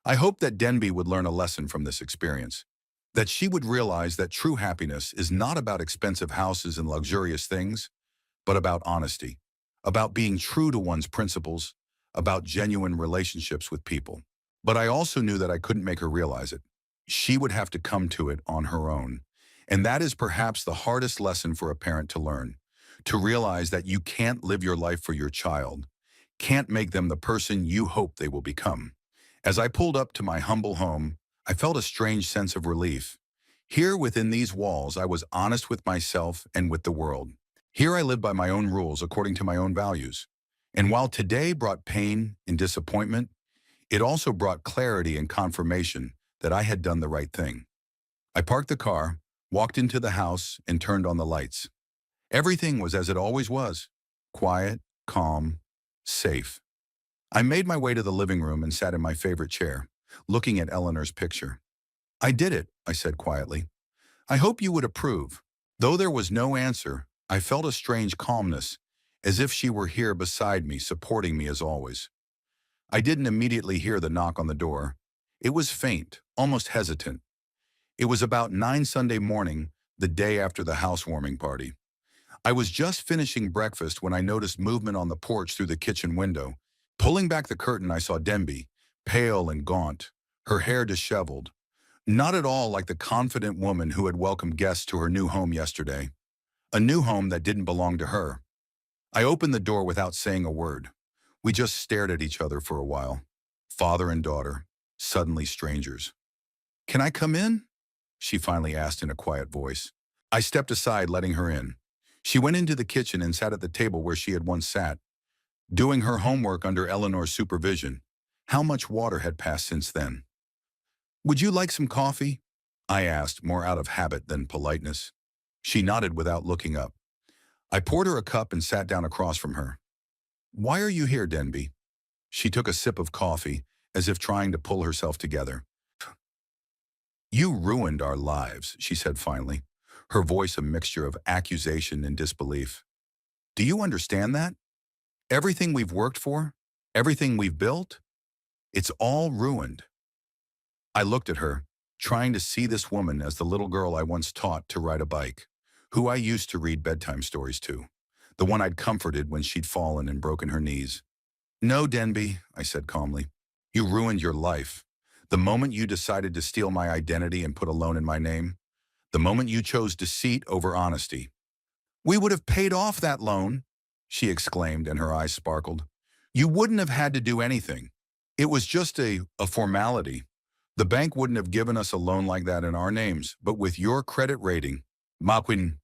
Speaker 1: I hope that Denby would learn a lesson from this experience, that she would realize that true happiness is not about expensive houses and luxurious things, but about honesty, about being true to one's principles, about genuine relationships with people. But I also knew that I couldn't make her realize it. She would have to come to it on her own. And that is perhaps the hardest lesson for a parent to learn, to realize that you can't live your life for your child, can't make them the person you hope they will become. As I pulled up to my humble home, I felt a strange sense of relief. Here within these walls, I was honest with myself and with the world. Here I lived by my own rules according to my own values. And while today brought pain and disappointment, it also brought clarity and confirmation that I had done the right thing. I parked the car, walked into the house, and turned on the lights. Everything was as it always was, quiet, calm, safe. I made my way to the living room and sat in my favorite chair. looking at Eleanor's picture. I did it, I said quietly. I hope you would approve. Though there was no answer, I felt a strange calmness, as if she were here beside me, supporting me as always. I didn't immediately hear the knock on the door. It was faint, almost hesitant. It was about 9 Sunday morning, the day after the housewarming party. I was just finishing breakfast when I noticed movement on the porch through the kitchen window. Pulling back the curtain, I saw Denby, pale and gaunt, her hair disheveled. Not at all like the confident woman who had welcomed guests to her new home yesterday. A new home that didn't belong to her. I opened the door without saying a word. We just stared at each other for a while. Father and daughter, suddenly strangers. Can I come in? She finally asked in a quiet voice. I stepped aside, letting her in. She went into the kitchen and sat at the table where she had once sat, doing her homework under Eleanor's supervision. How much water had passed since then? Would you like some coffee? I asked, more out of habit than politeness. She nodded without looking up. I poured her a cup and sat down across from her. Why are you here, Denby? She took a sip of coffee, as if trying to pull herself together. You ruined our lives, she said finally, her voice a mixture of accusation and disbelief. Do you understand that? Everything we've worked for, everything we've built, it's all ruined. I looked at her, trying to see this woman as the little girl I once taught to ride a bike, who I used to read bedtime stories to, the one I'd comforted when she'd fallen and broken her knees. No, Denby, I said calmly. You ruined your life. The moment you decided to steal my identity and put a loan in my name, the moment you chose deceit over honesty. We would have paid off that loan, she exclaimed, and her eyes sparkled. You wouldn't have had to do anything. It was just a formality. The bank wouldn't have given us a loan like that in our names, but with your credit rating, Maquin,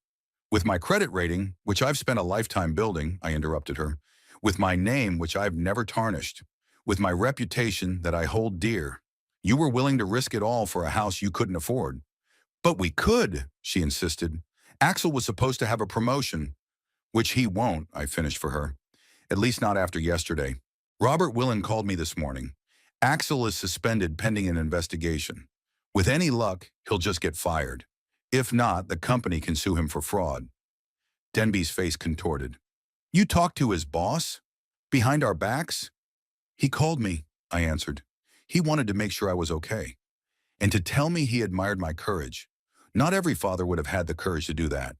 Speaker 1: with my credit rating, which I've spent a lifetime building, I interrupted her, with my name, which I've never tarnished, with my reputation that I hold dear, you were willing to risk it all for a house you couldn't afford. But we could, she insisted. Axel was supposed to have a promotion, which he won't, I finished for her. At least not after yesterday. Robert Willen called me this morning. Axel is suspended pending an investigation. With any luck, he'll just get fired. If not, the company can sue him for fraud. Denby's face contorted. You talked to his boss? Behind our backs? He called me, I answered. He wanted to make sure I was okay. And to tell me he admired my courage. Not every father would have had the courage to do that.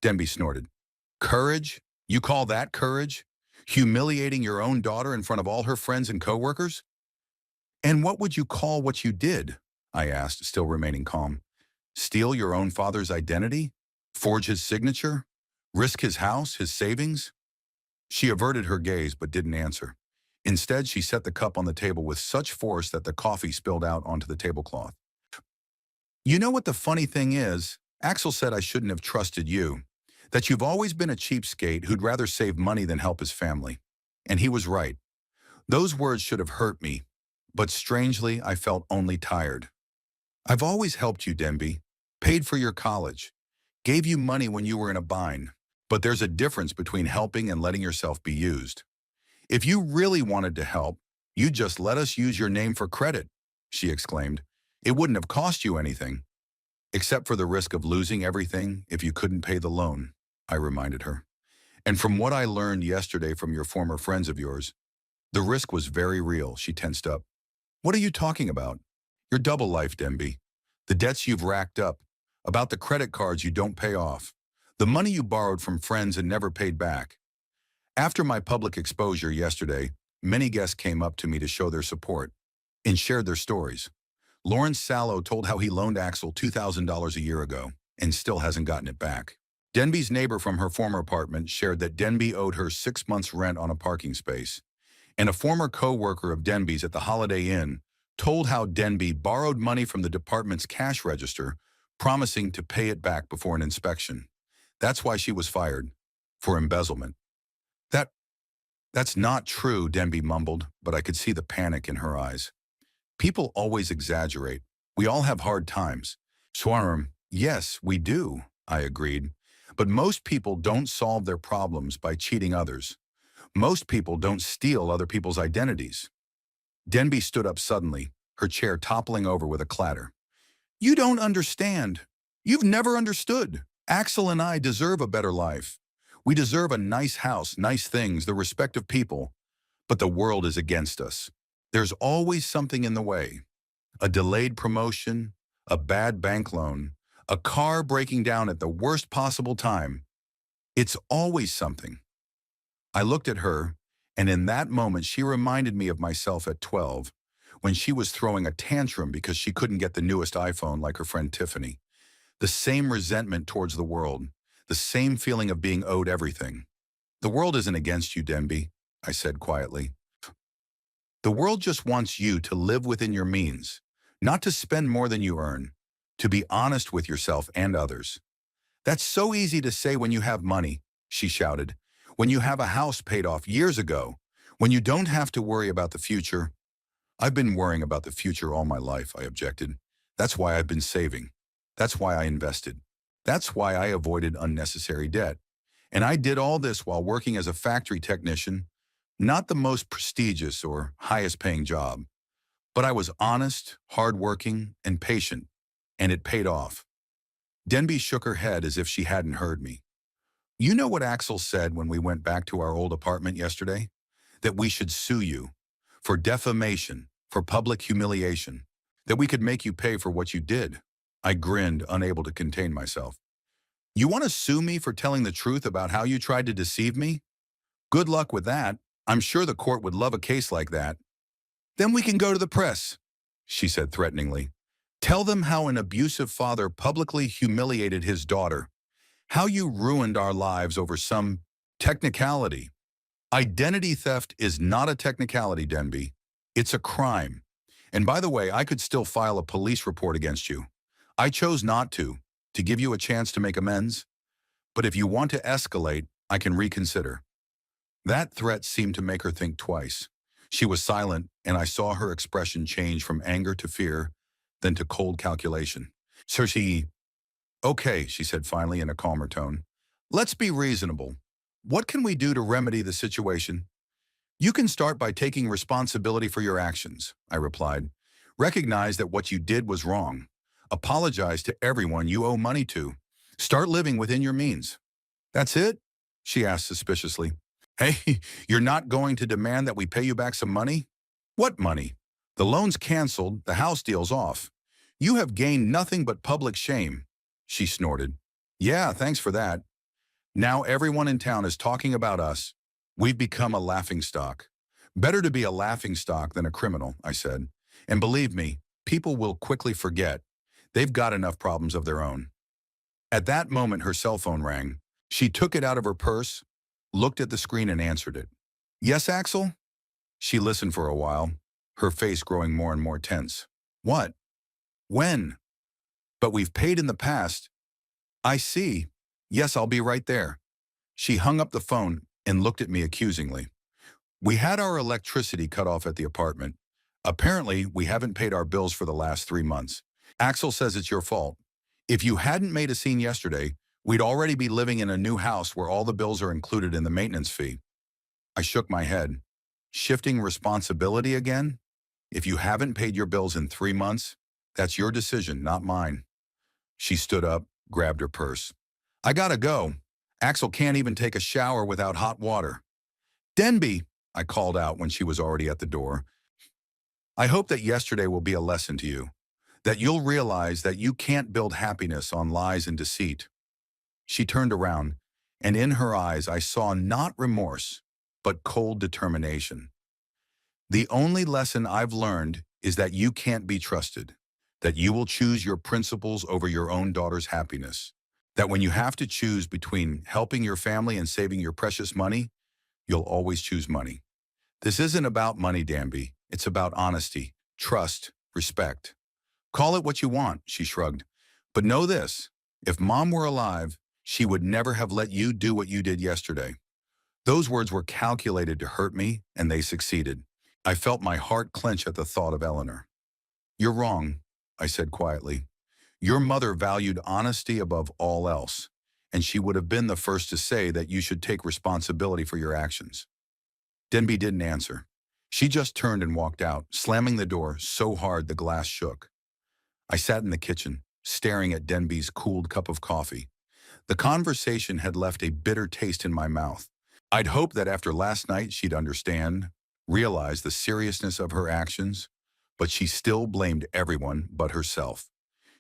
Speaker 1: Denby snorted. Courage? You call that courage? Humiliating your own daughter in front of all her friends and coworkers? And what would you call what you did? I asked, still remaining calm. Steal your own father's identity? Forge his signature? Risk his house, his savings? She averted her gaze but didn't answer. Instead, she set the cup on the table with such force that the coffee spilled out onto the tablecloth. You know what the funny thing is? Axel said I shouldn't have trusted you. That you've always been a cheapskate who'd rather save money than help his family. And he was right. Those words should have hurt me. But strangely, I felt only tired. I've always helped you, Denby. Paid for your college. Gave you money when you were in a bind. But there's a difference between helping and letting yourself be used. If you really wanted to help, you'd just let us use your name for credit, she exclaimed. It wouldn't have cost you anything. Except for the risk of losing everything if you couldn't pay the loan, I reminded her. And from what I learned yesterday from your former friends of yours, the risk was very real, she tensed up. What are you talking about? Your double life, Denby. The debts you've racked up, about the credit cards you don't pay off, the money you borrowed from friends and never paid back. After my public exposure yesterday, many guests came up to me to show their support and shared their stories. Lawrence Sallow told how he loaned Axel $2,000 a year ago and still hasn't gotten it back. Denby's neighbor from her former apartment shared that Denby owed her 6 months' rent on a parking space. And a former co-worker of Denby's at the Holiday Inn told how Denby borrowed money from the department's cash register, promising to pay it back before an inspection. That's why she was fired, for embezzlement. That's not true, Denby mumbled, but I could see the panic in her eyes. People always exaggerate. We all have hard times. Swarm, yes, we do, I agreed. But most people don't solve their problems by cheating others. Most people don't steal other people's identities. Denby stood up suddenly, her chair toppling over with a clatter. You don't understand. You've never understood. Axel and I deserve a better life. We deserve a nice house, nice things, the respect of people. But the world is against us. There's always something in the way. A delayed promotion, a bad bank loan, a car breaking down at the worst possible time. It's always something. I looked at her, and in that moment she reminded me of myself at 12, when she was throwing a tantrum because she couldn't get the newest iPhone like her friend Tiffany. The same resentment towards the world, the same feeling of being owed everything. The world isn't against you, Denby, I said quietly. The world just wants you to live within your means, not to spend more than you earn, to be honest with yourself and others. That's so easy to say when you have money, she shouted. When you have a house paid off years ago, when you don't have to worry about the future. I've been worrying about the future all my life, I objected. That's why I've been saving. That's why I invested. That's why I avoided unnecessary debt. And I did all this while working as a factory technician, not the most prestigious or highest paying job. But I was honest, hardworking, and patient, and it paid off. Denby shook her head as if she hadn't heard me. You know what Axel said when we went back to our old apartment yesterday? That we should sue you for defamation, for public humiliation, that we could make you pay for what you did. I grinned, unable to contain myself. You want to sue me for telling the truth about how you tried to deceive me? Good luck with that. I'm sure the court would love a case like that. Then we can go to the press, she said threateningly. Tell them how an abusive father publicly humiliated his daughter, how you ruined our lives over some technicality. Identity theft is not a technicality, Denby. It's a crime. And by the way, I could still file a police report against you. I chose not to give you a chance to make amends. But if you want to escalate, I can reconsider. That threat seemed to make her think twice. She was silent, and I saw her expression change from anger to fear, then to cold calculation. So okay, she said finally in a calmer tone. Let's be reasonable. What can we do to remedy the situation? You can start by taking responsibility for your actions, I replied. Recognize that what you did was wrong. Apologize to everyone you owe money to. Start living within your means. That's it? She asked suspiciously. Hey, you're not going to demand that we pay you back some money? What money? The loan's canceled, the house deal's off. You have gained nothing but public shame, she snorted. Yeah, thanks for that. Now everyone in town is talking about us. We've become a laughingstock. Better to be a laughingstock than a criminal, I said. And believe me, people will quickly forget. They've got enough problems of their own. At that moment, her cell phone rang. She took it out of her purse, looked at the screen and answered it. Yes, Axel? She listened for a while, her face growing more and more tense. What? When? But we've paid in the past. I see. Yes, I'll be right there. She hung up the phone and looked at me accusingly. We had our electricity cut off at the apartment. Apparently, we haven't paid our bills for the last 3 months. Axel says it's your fault. If you hadn't made a scene yesterday, we'd already be living in a new house where all the bills are included in the maintenance fee. I shook my head. Shifting responsibility again? If you haven't paid your bills in 3 months, that's your decision, not mine. She stood up, grabbed her purse. I gotta go. Axel can't even take a shower without hot water. Denby, I called out when she was already at the door. I hope that yesterday will be a lesson to you, that you'll realize that you can't build happiness on lies and deceit. She turned around, and in her eyes I saw not remorse, but cold determination. The only lesson I've learned is that you can't be trusted, that you will choose your principles over your own daughter's happiness, that when you have to choose between helping your family and saving your precious money, you'll always choose money. This isn't about money, Danby. It's about honesty, trust, respect. Call it what you want, she shrugged. But know this, if Mom were alive, she would never have let you do what you did yesterday. Those words were calculated to hurt me, and they succeeded. I felt my heart clench at the thought of Eleanor. You're wrong, I said quietly. Your mother valued honesty above all else, and she would have been the first to say that you should take responsibility for your actions. Denby didn't answer. She just turned and walked out, slamming the door so hard the glass shook. I sat in the kitchen, staring at Denby's cooled cup of coffee. The conversation had left a bitter taste in my mouth. I'd hoped that after last night she'd understand, realize the seriousness of her actions, but she still blamed everyone but herself.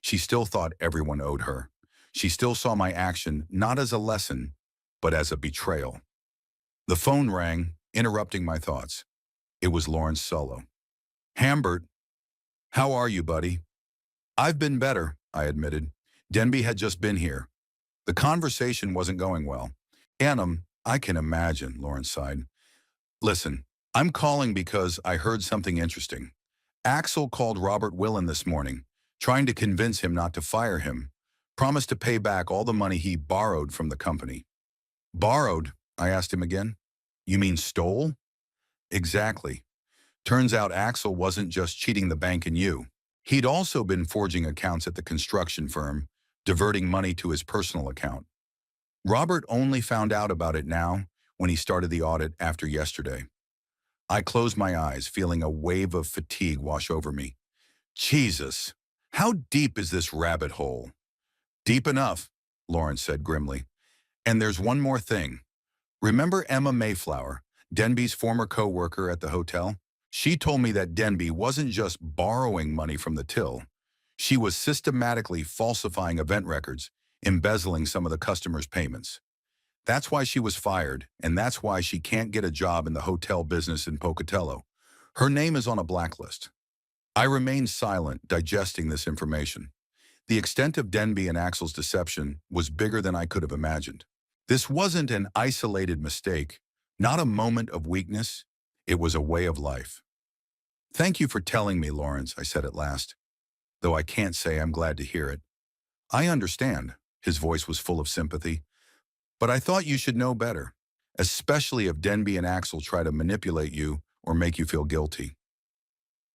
Speaker 1: She still thought everyone owed her. She still saw my action not as a lesson, but as a betrayal. The phone rang, interrupting my thoughts. It was Lawrence Solo. Hambert, how are you, buddy? I've been better, I admitted. Denby had just been here. The conversation wasn't going well. I can imagine, Lawrence sighed. Listen, I'm calling because I heard something interesting. Axel called Robert Willen this morning, trying to convince him not to fire him. Promised to pay back all the money he borrowed from the company. Borrowed? I asked him again. You mean stole? Exactly. Turns out Axel wasn't just cheating the bank and you. He'd also been forging accounts at the construction firm, diverting money to his personal account. Robert only found out about it now when he started the audit after yesterday. I closed my eyes, feeling a wave of fatigue wash over me. Jesus, how deep is this rabbit hole? Deep enough, Lawrence said grimly. And there's one more thing. Remember Emma Mayflower, Denby's former co-worker at the hotel? She told me that Denby wasn't just borrowing money from the till. She was systematically falsifying event records, embezzling some of the customers' payments. That's why she was fired, and that's why she can't get a job in the hotel business in Pocatello. Her name is on a blacklist. I remained silent, digesting this information. The extent of Denby and Axel's deception was bigger than I could have imagined. This wasn't an isolated mistake, not a moment of weakness. It was a way of life. Thank you for telling me, Lawrence, I said at last, though I can't say I'm glad to hear it. I understand, his voice was full of sympathy, but I thought you should know better, especially if Denby and Axel try to manipulate you or make you feel guilty.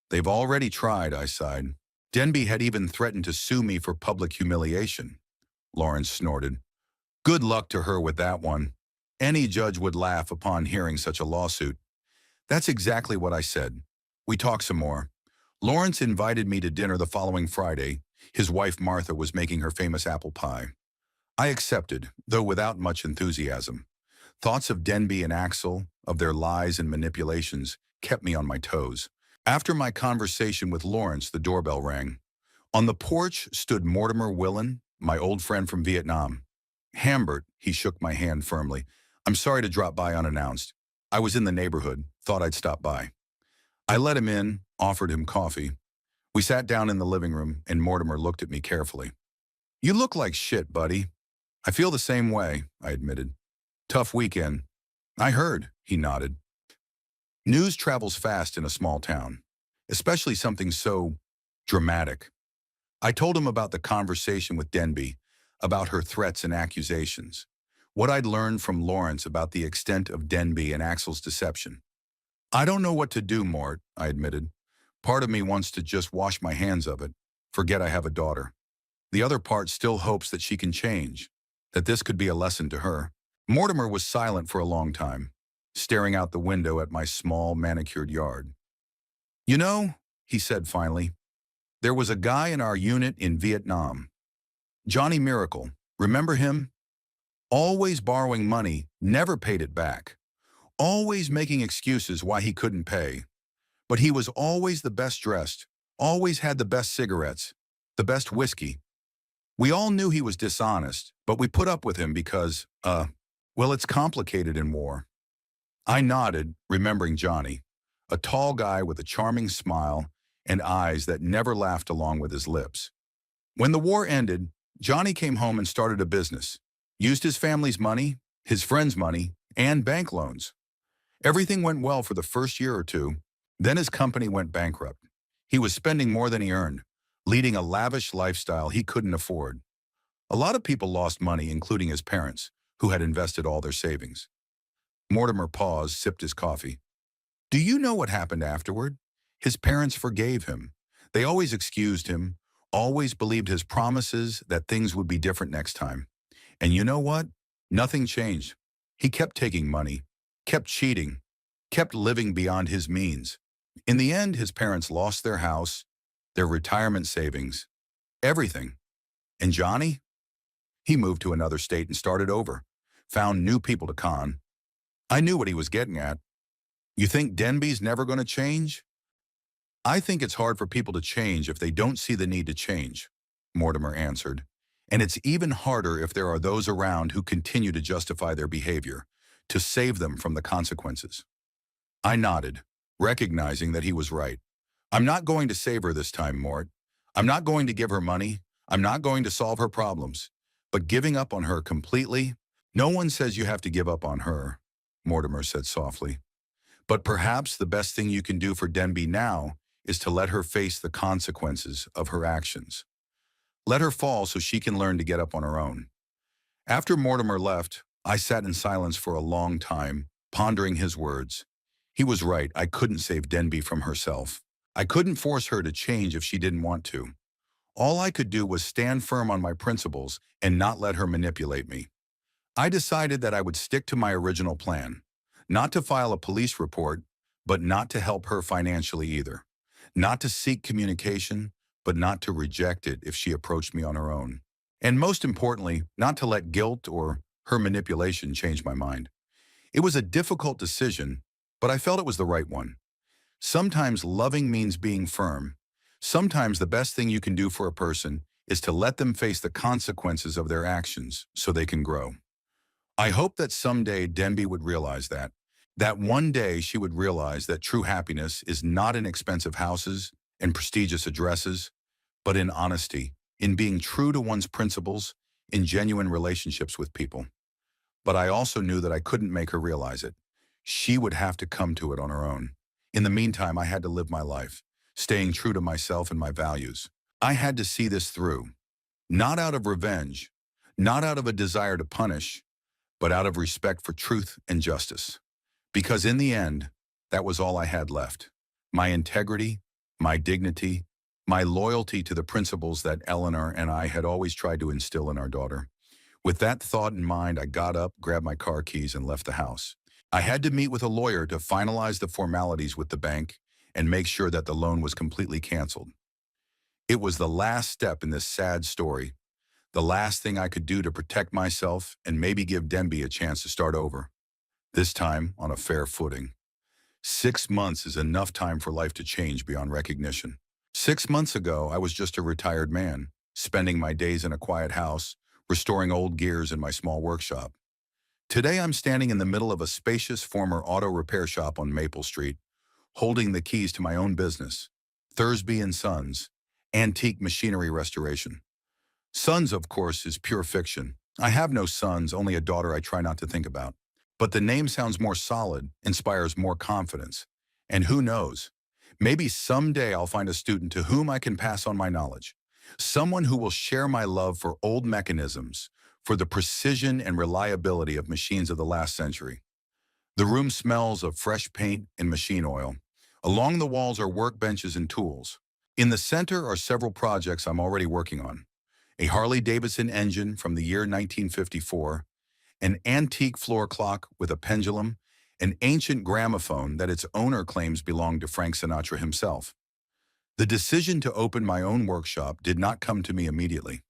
Speaker 1: They've already tried, I sighed. Denby had even threatened to sue me for public humiliation. Lawrence snorted. Good luck to her with that one. Any judge would laugh upon hearing such a lawsuit. That's exactly what I said. We talked some more. Lawrence invited me to dinner the following Friday. His wife Martha was making her famous apple pie. I accepted, though without much enthusiasm. Thoughts of Denby and Axel, of their lies and manipulations, kept me on my toes. After my conversation with Lawrence, the doorbell rang. On the porch stood Mortimer Willen, my old friend from Vietnam. Hambert, he shook my hand firmly. I'm sorry to drop by unannounced. I was in the neighborhood, thought I'd stop by. I let him in, offered him coffee. We sat down in the living room, and Mortimer looked at me carefully. You look like shit, buddy. I feel the same way, I admitted. Tough weekend. I heard, he nodded. News travels fast in a small town, especially something so dramatic. I told him about the conversation with Denby, about her threats and accusations, what I'd learned from Lawrence about the extent of Denby and Axel's deception. I don't know what to do, Mort, I admitted. Part of me wants to just wash my hands of it, forget I have a daughter. The other part still hopes that she can change, that this could be a lesson to her. Mortimer was silent for a long time, staring out the window at my small, manicured yard. You know, he said finally, there was a guy in our unit in Vietnam. Johnny Miracle, remember him? Always borrowing money, never paid it back. Always making excuses why he couldn't pay. But he was always the best dressed, always had the best cigarettes, the best whiskey. We all knew he was dishonest, but we put up with him because, well, it's complicated in war. I nodded, remembering Johnny, a tall guy with a charming smile and eyes that never laughed along with his lips. When the war ended, Johnny came home and started a business, used his family's money, his friends' money, and bank loans. Everything went well for the first year or two. Then his company went bankrupt. He was spending more than he earned, leading a lavish lifestyle he couldn't afford. A lot of people lost money, including his parents, who had invested all their savings. Mortimer paused, sipped his coffee. Do you know what happened afterward? His parents forgave him. They always excused him, always believed his promises that things would be different next time. And you know what? Nothing changed. He kept taking money, kept cheating, kept living beyond his means. In the end, his parents lost their house, their retirement savings, everything. And Johnny? He moved to another state and started over, found new people to con. I knew what he was getting at. You think Denby's never going to change? I think it's hard for people to change if they don't see the need to change, Mortimer answered. And it's even harder if there are those around who continue to justify their behavior, to save them from the consequences. I nodded, recognizing that he was right. I'm not going to save her this time, Mort. I'm not going to give her money. I'm not going to solve her problems. But giving up on her completely? No one says you have to give up on her, Mortimer said softly. But perhaps the best thing you can do for Denby now is to let her face the consequences of her actions. Let her fall so she can learn to get up on her own. After Mortimer left, I sat in silence for a long time, pondering his words. He was right, I couldn't save Denby from herself. I couldn't force her to change if she didn't want to. All I could do was stand firm on my principles and not let her manipulate me. I decided that I would stick to my original plan, not to file a police report, but not to help her financially either. Not to seek communication, but not to reject it if she approached me on her own. And most importantly, not to let guilt or her manipulation change my mind. It was a difficult decision, but I felt it was the right one. Sometimes loving means being firm. Sometimes the best thing you can do for a person is to let them face the consequences of their actions so they can grow. I hope that someday Denby would realize that one day she would realize that true happiness is not in expensive houses and prestigious addresses, but in honesty, in being true to one's principles, in genuine relationships with people. But I also knew that I couldn't make her realize it. She would have to come to it on her own. In the meantime, I had to live my life, staying true to myself and my values. I had to see this through, not out of revenge, not out of a desire to punish, but out of respect for truth and justice. Because in the end, that was all I had left. My integrity, my dignity, my loyalty to the principles that Eleanor and I had always tried to instill in our daughter. With that thought in mind, I got up, grabbed my car keys, and left the house. I had to meet with a lawyer to finalize the formalities with the bank and make sure that the loan was completely canceled. It was the last step in this sad story, the last thing I could do to protect myself and maybe give Denby a chance to start over, this time on a fair footing. 6 months is enough time for life to change beyond recognition. 6 months ago, I was just a retired man, spending my days in a quiet house, restoring old gears in my small workshop. Today, I'm standing in the middle of a spacious former auto repair shop on Maple Street, holding the keys to my own business, Thursby and Sons, Antique Machinery Restoration. Sons, of course, is pure fiction. I have no sons, only a daughter I try not to think about. But the name sounds more solid, inspires more confidence. And who knows? Maybe someday I'll find a student to whom I can pass on my knowledge. Someone who will share my love for old mechanisms, for the precision and reliability of machines of the last century. The room smells of fresh paint and machine oil. Along the walls are workbenches and tools. In the center are several projects I'm already working on. A Harley-Davidson engine from the year 1954, an antique floor clock with a pendulum, an ancient gramophone that its owner claims belonged to Frank Sinatra himself. The decision to open my own workshop did not come to me immediately.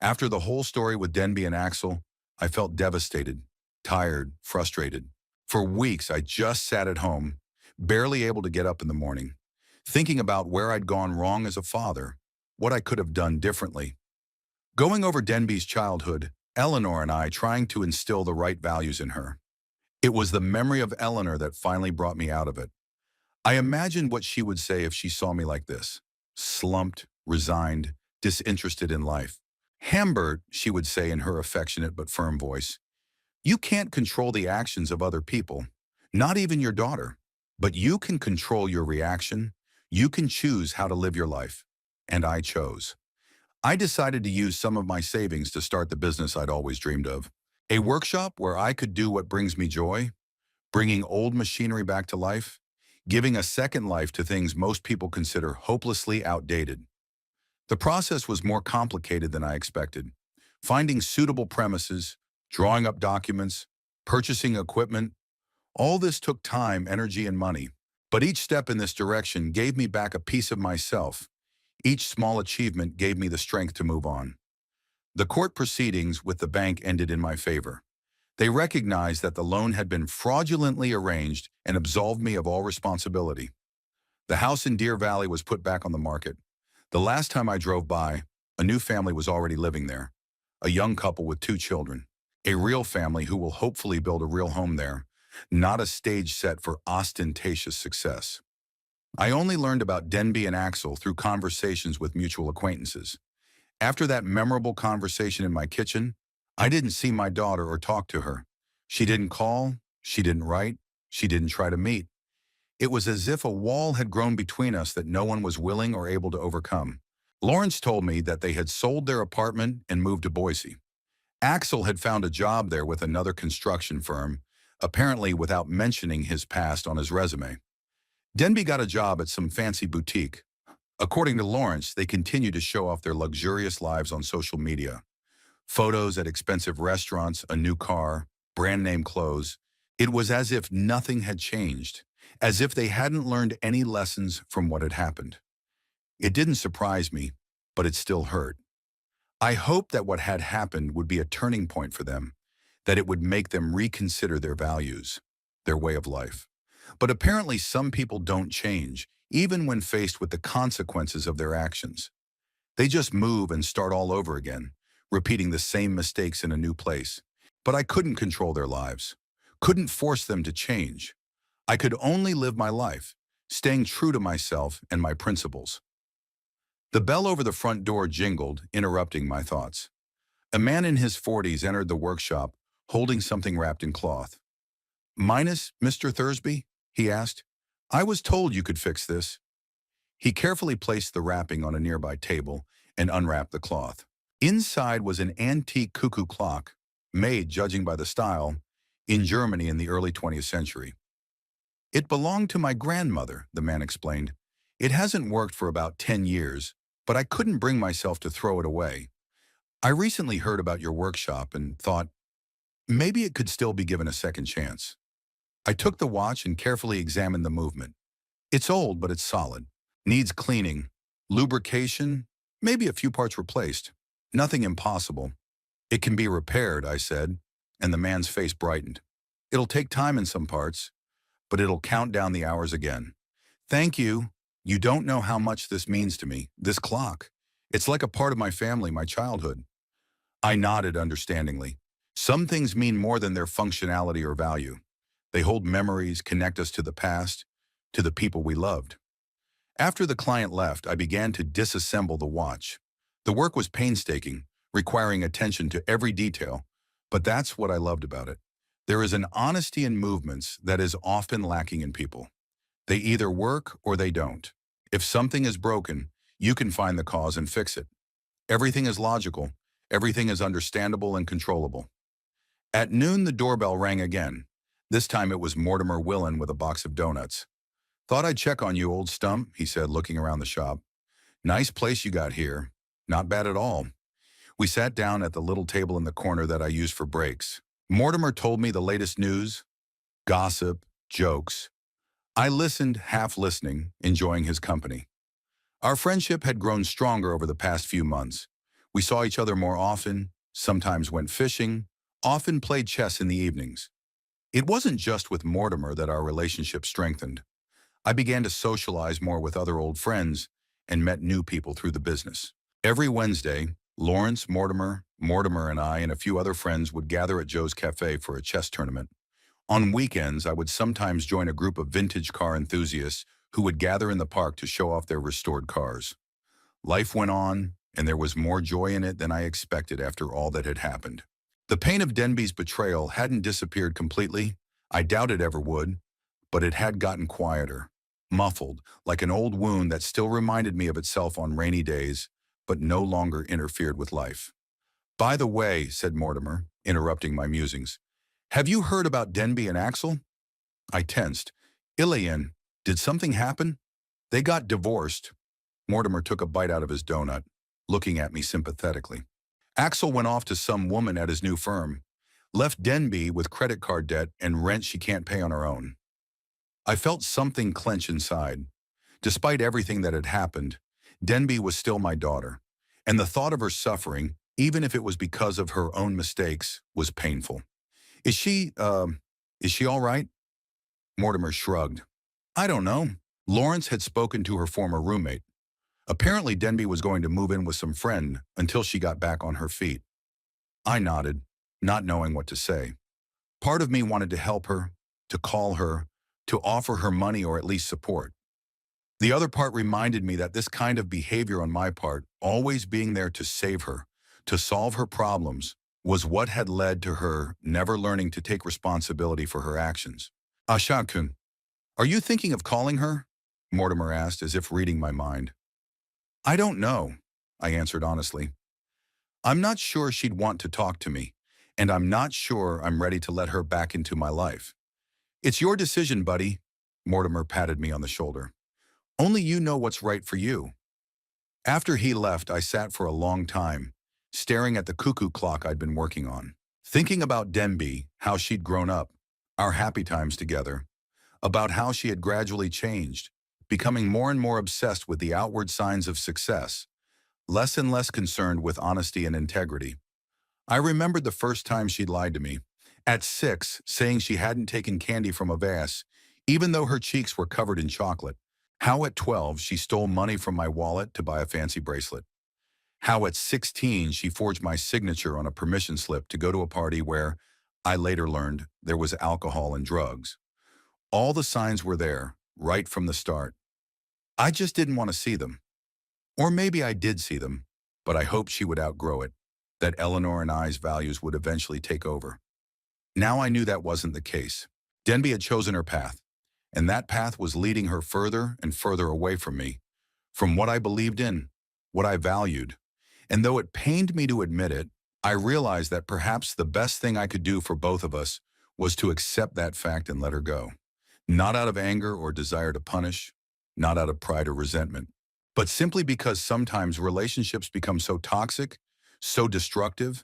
Speaker 1: After the whole story with Denby and Axel, I felt devastated, tired, frustrated. For weeks, I just sat at home, barely able to get up in the morning, thinking about where I'd gone wrong as a father, what I could have done differently. Going over Denby's childhood, Eleanor and I trying to instill the right values in her. It was the memory of Eleanor that finally brought me out of it. I imagined what she would say if she saw me like this, slumped, resigned, disinterested in life. Hambert, she would say in her affectionate but firm voice, you can't control the actions of other people, not even your daughter, but you can control your reaction. You can choose how to live your life. And I chose. I decided to use some of my savings to start the business I'd always dreamed of. A workshop where I could do what brings me joy, bringing old machinery back to life, giving a second life to things most people consider hopelessly outdated. The process was more complicated than I expected. Finding suitable premises, drawing up documents, purchasing equipment, All this took time, energy, and money. But each step in this direction gave me back a piece of myself. Each small achievement gave me the strength to move on. The court proceedings with the bank ended in my favor. They recognized that the loan had been fraudulently arranged and absolved me of all responsibility. The house in Deer Valley was put back on the market. The last time I drove by, a new family was already living there. A young couple with 2 children. A real family who will hopefully build a real home there, not a stage set for ostentatious success. I only learned about Denby and Axel through conversations with mutual acquaintances. After that memorable conversation in my kitchen, I didn't see my daughter or talk to her. She didn't call, she didn't write, she didn't try to meet. It was as if a wall had grown between us that no one was willing or able to overcome. Lawrence told me that they had sold their apartment and moved to Boise. Axel had found a job there with another construction firm, apparently without mentioning his past on his resume. Denby got a job at some fancy boutique. According to Lawrence, they continue to show off their luxurious lives on social media. Photos at expensive restaurants, a new car, brand name clothes. It was as if nothing had changed, as if they hadn't learned any lessons from what had happened. It didn't surprise me, but it still hurt. I hoped that what had happened would be a turning point for them, that it would make them reconsider their values, their way of life. But apparently some people don't change, even when faced with the consequences of their actions. They just move and start all over again, repeating the same mistakes in a new place. But I couldn't control their lives, couldn't force them to change. I could only live my life, staying true to myself and my principles. The bell over the front door jingled, interrupting my thoughts. A man in his 40s entered the workshop, holding something wrapped in cloth. "Minus, Mr. Thursby?" he asked. "I was told you could fix this." He carefully placed the wrapping on a nearby table and unwrapped the cloth. Inside was an antique cuckoo clock, made, judging by the style, in Germany in the early 20th century. "It belonged to my grandmother," the man explained. "It hasn't worked for about 10 years, but I couldn't bring myself to throw it away. I recently heard about your workshop and thought, maybe it could still be given a second chance." I took the watch and carefully examined the movement. "It's old, but it's solid. Needs cleaning, lubrication, maybe a few parts replaced. Nothing impossible. It can be repaired," I said, and the man's face brightened. "It'll take time in some parts, but it'll count down the hours again. Thank you. You don't know how much this means to me, this clock. It's like a part of my family, my childhood." I nodded understandingly. Some things mean more than their functionality or value. They hold memories, connect us to the past, to the people we loved. After the client left, I began to disassemble the watch. The work was painstaking, requiring attention to every detail, but that's what I loved about it. There is an honesty in movements that is often lacking in people. They either work or they don't. If something is broken, you can find the cause and fix it. Everything is logical. Everything is understandable and controllable. At noon, the doorbell rang again. This time it was Mortimer Willen with a box of donuts. "Thought I'd check on you, old stump," he said, looking around the shop. "Nice place you got here. Not bad at all." We sat down at the little table in the corner that I used for breaks. Mortimer told me the latest news, gossip, jokes. I listened, half listening, enjoying his company. Our friendship had grown stronger over the past few months. We saw each other more often, sometimes went fishing, often played chess in the evenings. It wasn't just with Mortimer that our relationship strengthened. I began to socialize more with other old friends and met new people through the business. Every Wednesday, Lawrence, Mortimer, and I and a few other friends would gather at Joe's Cafe for a chess tournament. On weekends, I would sometimes join a group of vintage car enthusiasts who would gather in the park to show off their restored cars. Life went on, and there was more joy in it than I expected after all that had happened. The pain of Denby's betrayal hadn't disappeared completely. I doubt it ever would, but it had gotten quieter, muffled, like an old wound that still reminded me of itself on rainy days, but no longer interfered with life. "By the way," said Mortimer, interrupting my musings, "have you heard about Denby and Axel?" I tensed. "Ilian, did something happen?" "They got divorced." Mortimer took a bite out of his donut, looking at me sympathetically. "Axel went off to some woman at his new firm. left Denby with credit card debt and rent she can't pay on her own. I felt something clench inside. Despite everything that had happened, Denby was still my daughter, and the thought of her suffering, even if it was because of her own mistakes, was painful. Is she all right? Mortimer shrugged. I don't know. Lawrence had spoken to her former roommate. Apparently, Denby was going to move in with some friend until she got back on her feet. I nodded, not knowing what to say. Part of me wanted to help her, to call her, to offer her money or at least support. The other part reminded me that this kind of behavior on my part, always being there to save her, to solve her problems, was what had led to her never learning to take responsibility for her actions. Asha-kun, are you thinking of calling her? Mortimer asked, as if reading my mind. I don't know, I answered honestly. I'm not sure she'd want to talk to me, and I'm not sure I'm ready to let her back into my life. It's your decision, buddy. Mortimer patted me on the shoulder. Only you know what's right for you. After he left, I sat for a long time, staring at the cuckoo clock I'd been working on, thinking about Denby, how she'd grown up, our happy times together, about how she had gradually changed, becoming more and more obsessed with the outward signs of success, less and less concerned with honesty and integrity. I remembered the first time she'd lied to me, at 6, saying she hadn't taken candy from a vase, even though her cheeks were covered in chocolate. How at 12 she stole money from my wallet to buy a fancy bracelet. How at 16 she forged my signature on a permission slip to go to a party where, I later learned, there was alcohol and drugs. All the signs were there, right from the start. I just didn't want to see them. Or maybe I did see them, but I hoped she would outgrow it, that Eleanor and I's values would eventually take over. Now I knew that wasn't the case. Denby had chosen her path, and that path was leading her further and further away from me, from what I believed in, what I valued. And though it pained me to admit it, I realized that perhaps the best thing I could do for both of us was to accept that fact and let her go. Not out of anger or desire to punish, not out of pride or resentment, but simply because sometimes relationships become so toxic, so destructive,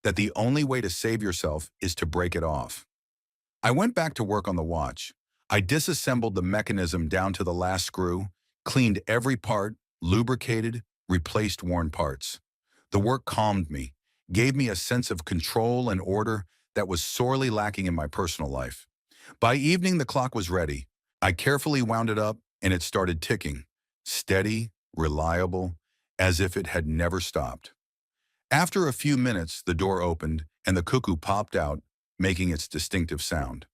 Speaker 1: that the only way to save yourself is to break it off. I went back to work on the watch. I disassembled the mechanism down to the last screw, cleaned every part, lubricated, replaced worn parts. The work calmed me, gave me a sense of control and order that was sorely lacking in my personal life. By evening, the clock was ready. I carefully wound it up, and it started ticking, steady, reliable, as if it had never stopped. After a few minutes, the door opened, and the cuckoo popped out, making its distinctive sound.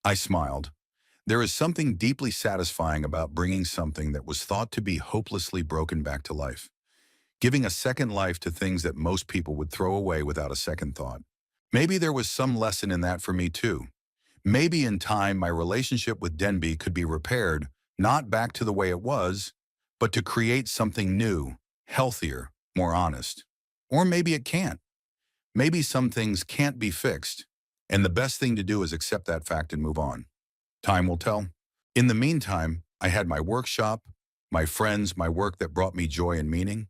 Speaker 1: I smiled. There is something deeply satisfying about bringing something that was thought to be hopelessly broken back to life, giving a second life to things that most people would throw away without a second thought. Maybe there was some lesson in that for me too. Maybe in time my relationship with Denby could be repaired, not back to the way it was, but to create something new, healthier, more honest. Or maybe it can't. Maybe some things can't be fixed, and the best thing to do is accept that fact and move on. Time will tell. In the meantime, I had my workshop, my friends, my work that brought me joy and meaning.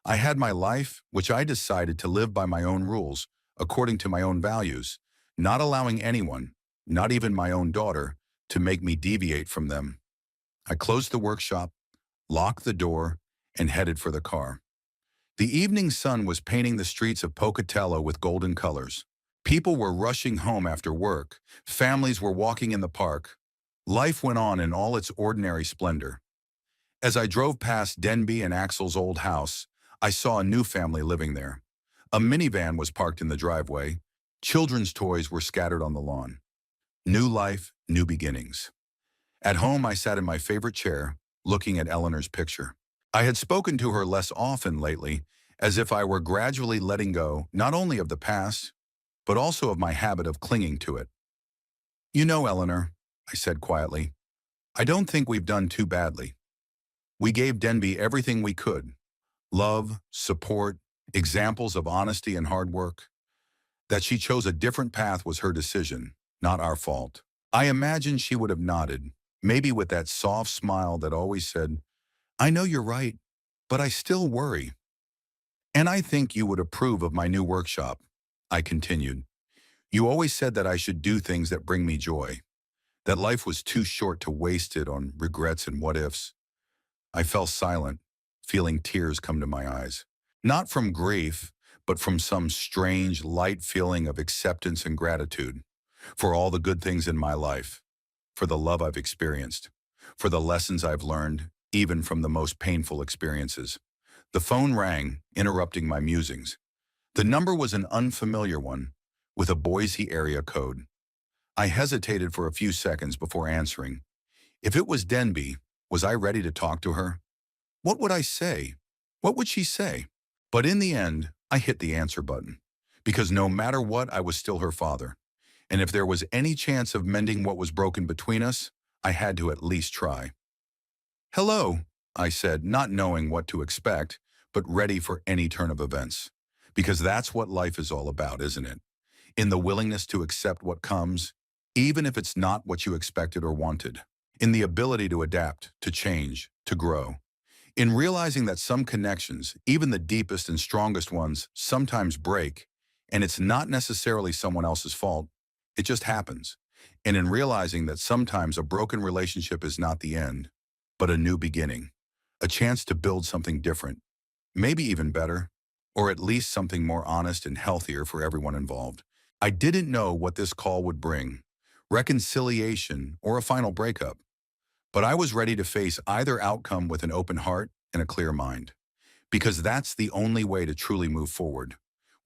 Speaker 1: I had my life, which I decided to live by my own rules, according to my own values, not allowing anyone, not even my own daughter, to make me deviate from them. I closed the workshop, locked the door, and headed for the car. The evening sun was painting the streets of Pocatello with golden colors. People were rushing home after work. Families were walking in the park. Life went on in all its ordinary splendor. As I drove past Denby and Axel's old house, I saw a new family living there. A minivan was parked in the driveway. Children's toys were scattered on the lawn. New life, new beginnings. At home, I sat in my favorite chair, looking at Eleanor's picture. I had spoken to her less often lately, as if I were gradually letting go not only of the past, but also of my habit of clinging to it. You know, Eleanor, I said quietly, I don't think we've done too badly. We gave Denby everything we could. Love, support, examples of honesty and hard work. That she chose a different path was her decision, not our fault. I imagine she would have nodded, maybe with that soft smile that always said, I know you're right, but I still worry. And I think you would approve of my new workshop, I continued. You always said that I should do things that bring me joy, that life was too short to waste it on regrets and what-ifs. I fell silent, feeling tears come to my eyes. Not from grief, but from some strange, light feeling of acceptance and gratitude for all the good things in my life, for the love I've experienced, for the lessons I've learned, even from the most painful experiences. The phone rang, interrupting my musings. The number was an unfamiliar one, with a Boise area code. I hesitated for a few seconds before answering. If it was Denby, was I ready to talk to her? What would I say? What would she say? But in the end, I hit the answer button. Because no matter what, I was still her father. And if there was any chance of mending what was broken between us, I had to at least try. "Hello," I said, not knowing what to expect, but ready for any turn of events. Because that's what life is all about, isn't it? In the willingness to accept what comes, even if it's not what you expected or wanted. In the ability to adapt, to change, to grow. In realizing that some connections, even the deepest and strongest ones, sometimes break, and it's not necessarily someone else's fault, it just happens. And in realizing that sometimes a broken relationship is not the end, but a new beginning, a chance to build something different, maybe even better, or at least something more honest and healthier for everyone involved. I didn't know what this call would bring, reconciliation or a final breakup, but I was ready to face either outcome with an open heart and a clear mind, because that's the only way to truly move forward,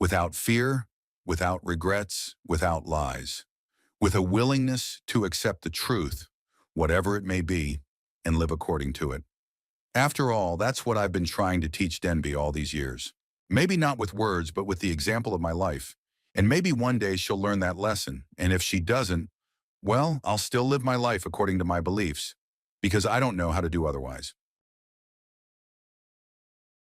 Speaker 1: without fear, without regrets, without lies, with a willingness to accept the truth, whatever it may be, and live according to it. After all, that's what I've been trying to teach Denby all these years. Maybe not with words, but with the example of my life. And maybe one day she'll learn that lesson, and if she doesn't, well, I'll still live my life according to my beliefs, because I don't know how to do otherwise.